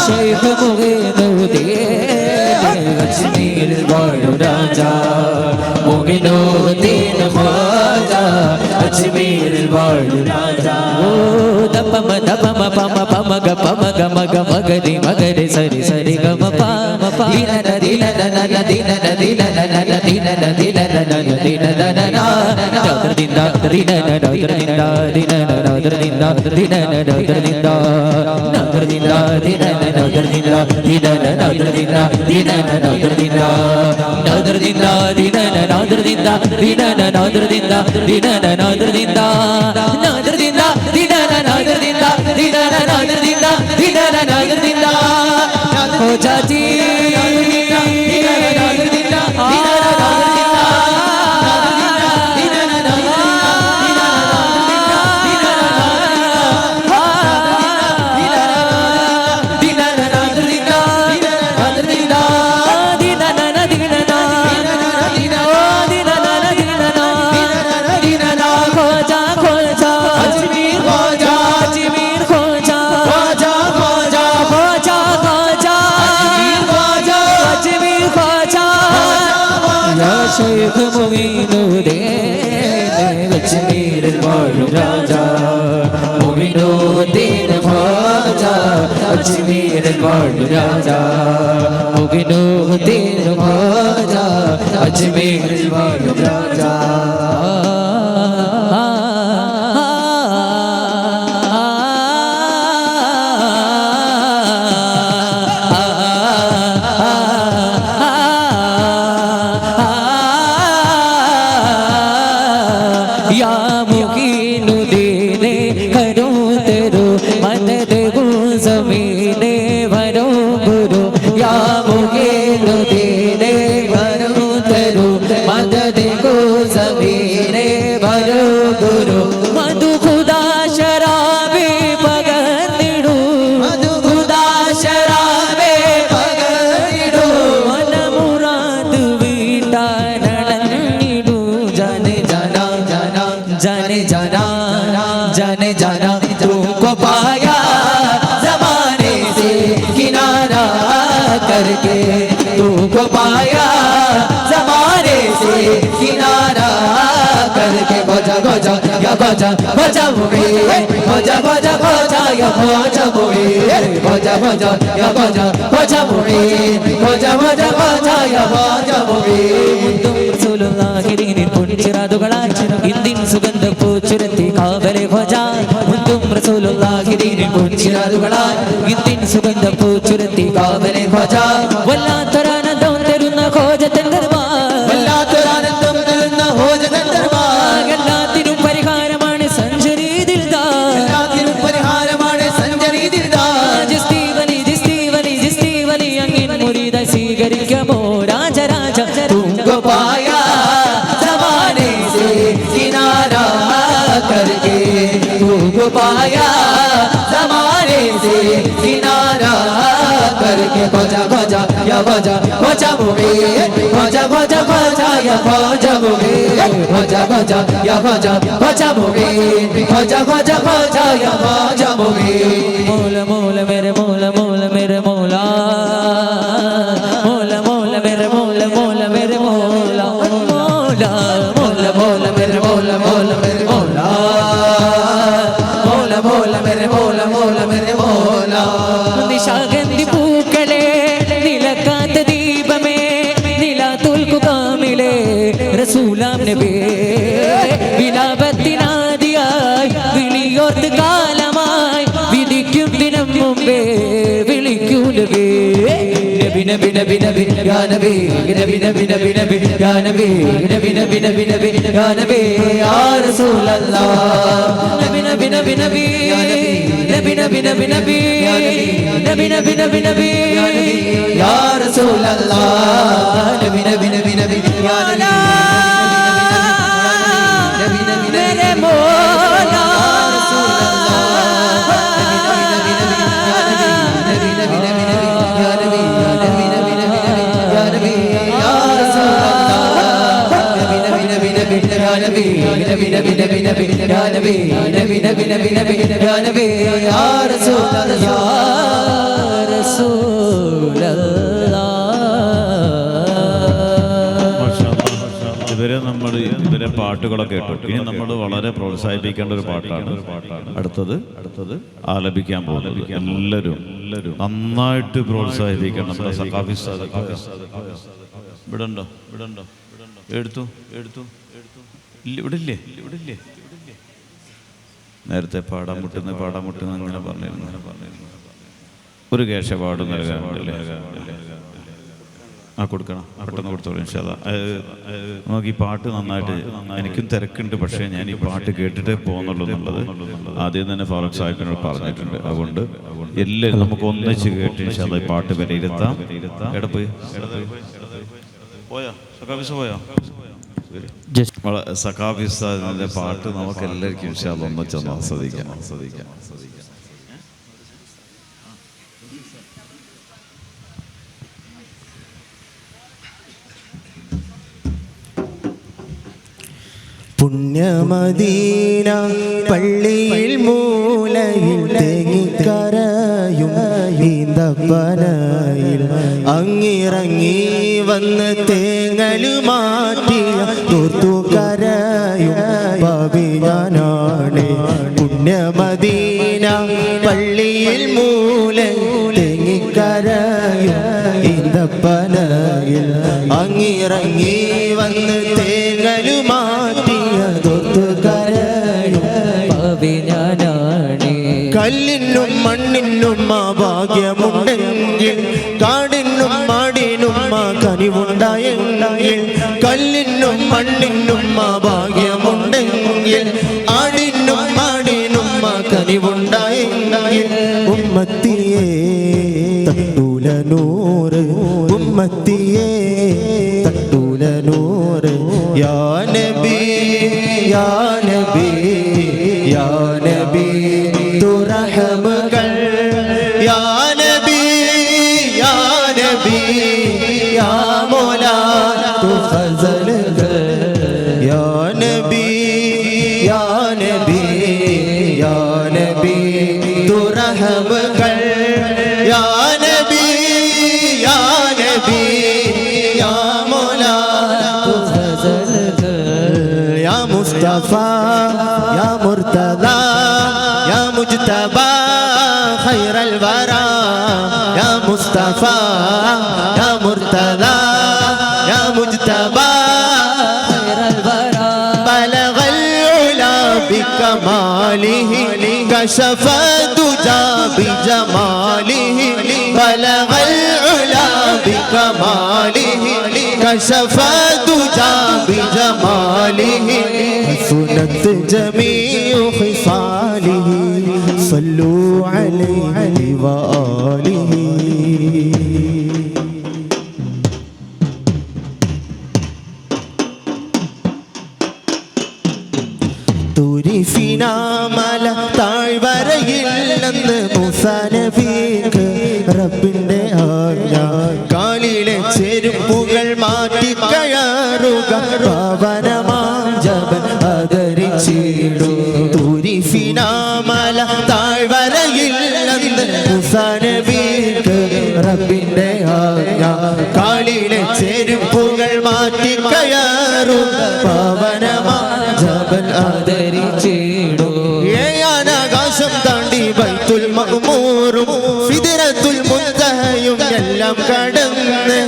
शैख मुईनुद्दीन अजमेर वाഴും രാജാ മുഈനുദ്ദീൻ ഖ്വാജാ, അജ്മീർ വാഴും രാജാ. ഓ ദപമ ദപമ പമ പമ ഗ പമ ഗ മഗ മഗരി മഗരി സരി സരി ഗമ പ ദിന ദിന നന ദിന ദിന നന ദിന ദിന നന ദിന നന ദർ ദിന ദിന നന ദർ ദിന ദിന നന ദർ ദിന ദിന നന ദർ ദിന നദർ ദിന ദിന നന ദർ ദിന ദിന നന ദർ ദിന ദിന നന ദർ ദിന നദർ ദിന ദിന നന ദർ ദിന ദിന നന ദർ ദിന ദിന നന ദർ ദിന നദർ ദിന ദിന നന ദർ ദിന ദിന നന ദർ ദിന ദിന നന ദർ ദിന ഹോ ജാതി യാ ശൈഖ് മുഈനുദ്ദീൻ അജ്മീരിൽ വാഴും രാജാ മുഈനുദ്ദീൻ ഖാജാ അജ്മീരിൽ വാഴും രാജാ മുഈനുദ്ദീൻ ഖാജാ അജ്മീരിൽ വാഴും രാജാ या मुकीनुद्दीने करो तेरो मदद गो ज़मीने भरो गुरु या मुकीनुद्दीने करो तेरो मदद गो ज़मीने भरो गुरु मधु खुदा शराबे पगनिडु मधु खुदा शराबे पगनिडु मन मुराद वीटा नडनिडु जाने जाना जाने जाना जाने जाना तुमको पाया ज़माने से किनारा करके तुमको पाया ज़माने से किनारा करके भजा भजा या भजा भजा मुझे भजा भजा भजा या भजा मुझे भजा भजा या भजा भजा मुझे भजा भजा भजा या भजा मुझे ഇന്ത്യൻ സുഗന്ധ പൂച്ചുരത്തി കാവലെ ഭജാ മുത്തും റസൂലുള്ളാഹി ദീനിൻ പൊൻചിരാതുകളാൽ ഇന്ത്യൻ സുഗന്ധ പൂച്ചുരത്തി കാവലെ ഭജാ വല്ലാത്തൊരാനന്ദം തരുന്ന ഖോജത്തൻ ദർബാർ വല്ലാത്തൊരാനന്ദം തരുന്ന ഖോജത്തൻ ദർബാർ എല്ലാത്തിനും പരിഹാരമാണ് സഞ്ചരി ദിൽദാർ എല്ലാത്തിനും പരിഹാരമാണ് സഞ്ചരി ദിൽദാർ ജിസ്തി വലി അങ്ങിൻ മുരീദ സ്വീകരിക്കാമോ രാജരാജ തുംകോ പായാ किनारा करके तुमको पाया ज़माने से किनारा करके भजा भजा या भजा भजा मुझे भजा भजा भजा या भजा मुझे भजा भजा या भजा भजा मुझे भजा भजा भजा या भजा मुझे मौला मौला मेरे मौला मौला मेरे मौला मौला मौला मेरे मौला मौला मेरे मौला मौला मौला मौला मेरे मौला मौला मेरे मौला मौला मौला मेरे मौला मौला मेरे मौला നിശാഗന്ധി പൂക്കളെ നിലക്കാത്ത ദീപമേ നിലാത്തുൽ കുകാമിലെ റസൂലാം നബി വിലാപത്തിനാദിയായി വിളിയോർത്ത് കാലമായി വിധിക്കും ദിനം മുമ്പേ വിളിക്കൂ നബി നബി നബി നബി യാ നബി നബി നബി നബി നബി യാ നബി നബി നബി നബി നബി യാ നബി യാ റസൂലല്ലാഹ് നബി നബി നബി നബി നബി നബി നബി നബി നബി നബി നബി നബി യാ റസൂലല്ലാഹ് നബി നബി നബി നബി യാ നബി നബി മേരെ മൗലാ नबी नबी नबी नबी नबी या नबी नबी नबी नबी नबी या नबी या रसूल या रसूल ഇവരെ നമ്മൾ ഇവരെ പാട്ടുകളൊക്കെ കേട്ടു. ഇനി നമ്മൾ വളരെ പ്രോത്സാഹിപ്പിക്കേണ്ട ഒരു പാട്ടാണ് അടുത്തത് ആലപിക്കാൻ പോകുന്നത്. എല്ലാവരും നന്നായിട്ട് പ്രോത്സാഹിപ്പിക്കണം. നമ്മുടെ സഖാഫി ഇവിടെ ഉണ്ടോ എടുത്തു ഇവിടെ ഇല്ലേ നേരത്തെ പാടാൻ മുട്ടുന്ന അങ്ങനെ പറഞ്ഞിരുന്നു. ഒരു കേശപാട് നൽകാനുണ്ടല്ലേ? കൊടുക്കണം, പെട്ടെന്ന് കൊടുത്തോളൂ ഇൻഷാ അല്ലാഹ്. നമുക്ക് ഈ പാട്ട് നന്നായിട്ട്, എനിക്കും തിരക്കുണ്ട്, പക്ഷേ ഞാൻ ഈ പാട്ട് കേട്ടിട്ടേ പോകുന്നുള്ളൂ എന്നുള്ളത് ആദ്യം തന്നെ ഫാറൂഖ് സാഹിബിനോട് പറഞ്ഞിട്ടുണ്ട്. അതുകൊണ്ട് എല്ലാവരും നമുക്ക് ഒന്നിച്ച് കേട്ട് ഇൻഷാ അല്ലാഹ് ഈ പാട്ട് വിലയിരുത്താം. പോയോ സഖാഫിസ് പോയോ? സഖാഫിസ്താദിന്റെ പാട്ട് നമുക്ക് എല്ലാവർക്കും ഇൻഷാ അല്ലാഹ് ഒന്നിച്ചൊന്ന് ആസ്വദിക്കാം. പുണ്യമദീന പള്ളിയിൽ മൂലയിൽ തേങ്ങിക്കരയും ഈന്തപ്പനയിൽ അങ്ങിറങ്ങി വന്ന് തേങ്ങലു മാറ്റിയ തൂത്തുകരയും പാപി ഞാനാണ് പുണ്യമദീന പള്ളിയിൽ മൂലം തേങ്ങിക്കരയും ഈന്തപ്പനയിൽ അങ്ങിറങ്ങി വന്ന് തേങ്ങലു മാറ്റിയ തൂത്തുകരയും പാപി ഞാനാണ് കല്ലിനും മണ്ണിനും ആ ഭാഗ്യമുണ്ടെങ്കിൽ കാടിനും മാടിനും ആ കനിവുണ്ടായെങ്കിൽ കല്ലിനും മണ്ണിനും ആ ഭാഗ്യമുണ്ടെങ്കിൽ ആടിനും മാടിനും ആ കനിവുണ്ടായെങ്കിൽ ഉമ്മത്തിയെ തട്ടൂല നൂറ് ഉമ്മത്തിയെ തട്ടൂല നൂറ് യാ നബി യാ നബി യാ നബി തുറഹമകൾ യാ നബി യാ നബി യാ മൗലാ തു ഫസലുകൾ യാ നബി യാ നബി യാ നബി തുറഹമകൾ യാ നബി യാ നബി യാ മൗലാ തു ഫസലുകൾ യാ മുസ്തഫ യാ മുർതദാ يا مجتبى خير الورى يا مصطفى يا مرتضى يا مجتبى خير الورى بلغ العلا بكماله كشف الدجى بجماله بلغ العلا بكماله كشف الدجى بجماله حسنت جميع خصاله صلوا عليه وآله തുരിഫിനാമല താഴ്വരയില്ലെന്ന് മൂസാ നബിക്ക് റബ്ബിന്റെ ആജ്ഞ കാലിലെ ചെരുപ്പുകൾ മാറ്റി കയറുക പാവനമാം ജബൽ ആദരിച്ചിടും തുരിഫിനാമല താഴ്വരയില്ലെന്ന് മൂസാ നബിക്ക് റബ്ബിന്റെ ആജ്ഞ കാലിലെ ചെരുപ്പുകൾ മാറ്റി കയറുക പാവനമാം ജബൽ ആദരിച്ചിടൂ ഏഴാനാകാശം താണ്ടി ബൈത്തുൽ മഅ്മൂറും സിദ്റത്തുൽ മുൻതഹയും എല്ലാം കടന്ന്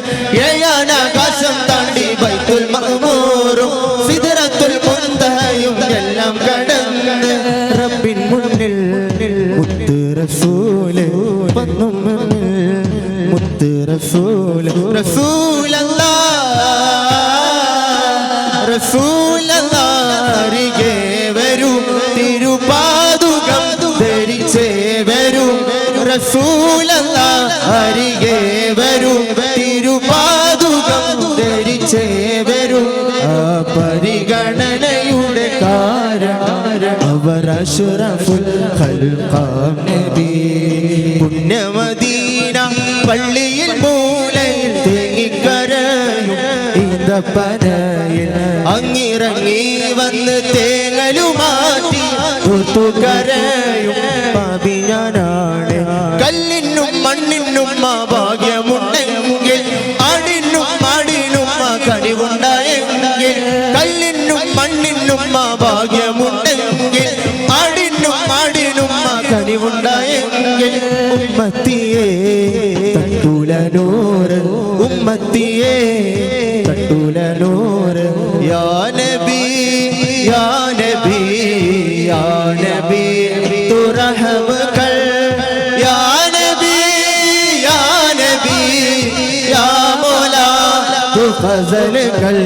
ഏഴാനാകാശം താണ്ടി ബൈത്തുൽ മഅ്മൂറും സിദ്റത്തുൽ മുൻതഹയും എല്ലാം കടന്ന് റബ്ബിൻ മുന്നിൽ മുത്ത് റസൂല് വന്നു മുത്ത് റസൂല് റസൂലല്ലാഹ് റസൂലല്ലാഹരികെ വരൂ തിരുപാദുകം ധരിച്ചേ വരൂ റസൂലല്ലാഹരികെ വരൂ തിരുപാദുകം ധരിച്ചേ വരൂ ആ പരിഗണനയുടെ കാരണം അവർ അഷ്റഫുൽ ഖൽഖാം നബി പുണ്യമദീന പള്ളിയിൽ മൂലയിൽ തേങ്ങിക്കരയും ഈന്തപ്പനയിൽ അങ്ങിറങ്ങി വന്ന് തേങ്ങലു മാറ്റി തൂത്തുകരയും പാപി ഞാനാണ് കല്ലിനും മണ്ണിനും ആ ഭാഗ്യമുണ്ടെങ്കിൽ ആടിനും മാടിനും ആ കനിവുണ്ടായെങ്കിൽ കല്ലിനും മണ്ണിനും ആ ഭാഗ്യമുണ്ടെങ്കിൽ ആടിനും മാടിനും ആ കനിവുണ്ടായെങ്കിൽ ഉമ്മത്തിയെ തട്ടൂല നൂറ് ഉമ്മത്തിയെ തട്ടൂല നൂറ് യാ നബി യാ നബി യാ നബി തുറഹമകൾ യാ നബി യാ നബി യാ മൗലാ തു ഫസലുകൾ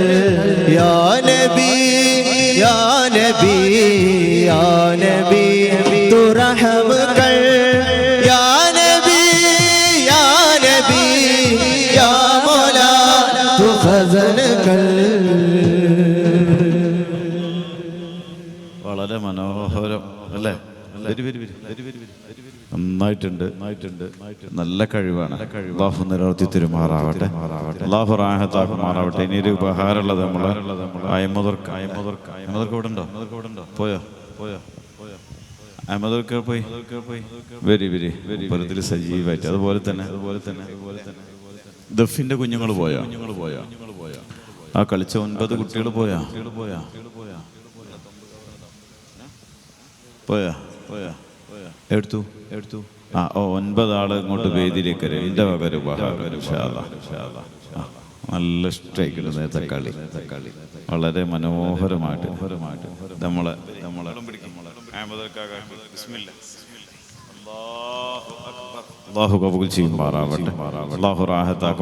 യാ നബി യാ നബി യാ നബി തുറഹമകൾ യാ നബി യാ നബി യാ മൗലാ തു ഫസലുകൾ വളരെ മനോഹരം അല്ലേ? നന്നായിട്ടുണ്ട്, നല്ല കഴിവാണ്. അല്ലാഹു നിലനിർത്തി തരുമാറാവട്ടെ, അല്ലാഹു റാഹത്താക്കുമാറാവട്ടെ. ഇനിയൊരു ഉപഹാരമുള്ളത് നമ്മളെ അയമദർക്ക് ഇവിടെ ഉണ്ടോ? പോയോ? അഹമ്മദൊക്കെ പോയി വെരി പരത്തിൽ സജീവമായിട്ട്. അതുപോലെ തന്നെ ദഫിന്റെ കുഞ്ഞുങ്ങൾ പോയാ ആ കളിച്ച 9 കുട്ടികൾ പോയാ എടുത്തു 9 ആള് ഇങ്ങോട്ട് വേദിയിലേക്ക് എൻ്റെ വകര് നല്ല ഇഷ്ടമായിക്കിടുന്ന തക്കാളി വളരെ മനോഹരമായിട്ട് നമ്മളെ അല്ലാഹു കബൂൽ ചെയ്യുമാറാവട്ടെ. അല്ലാഹു റാഹത്താക്കും.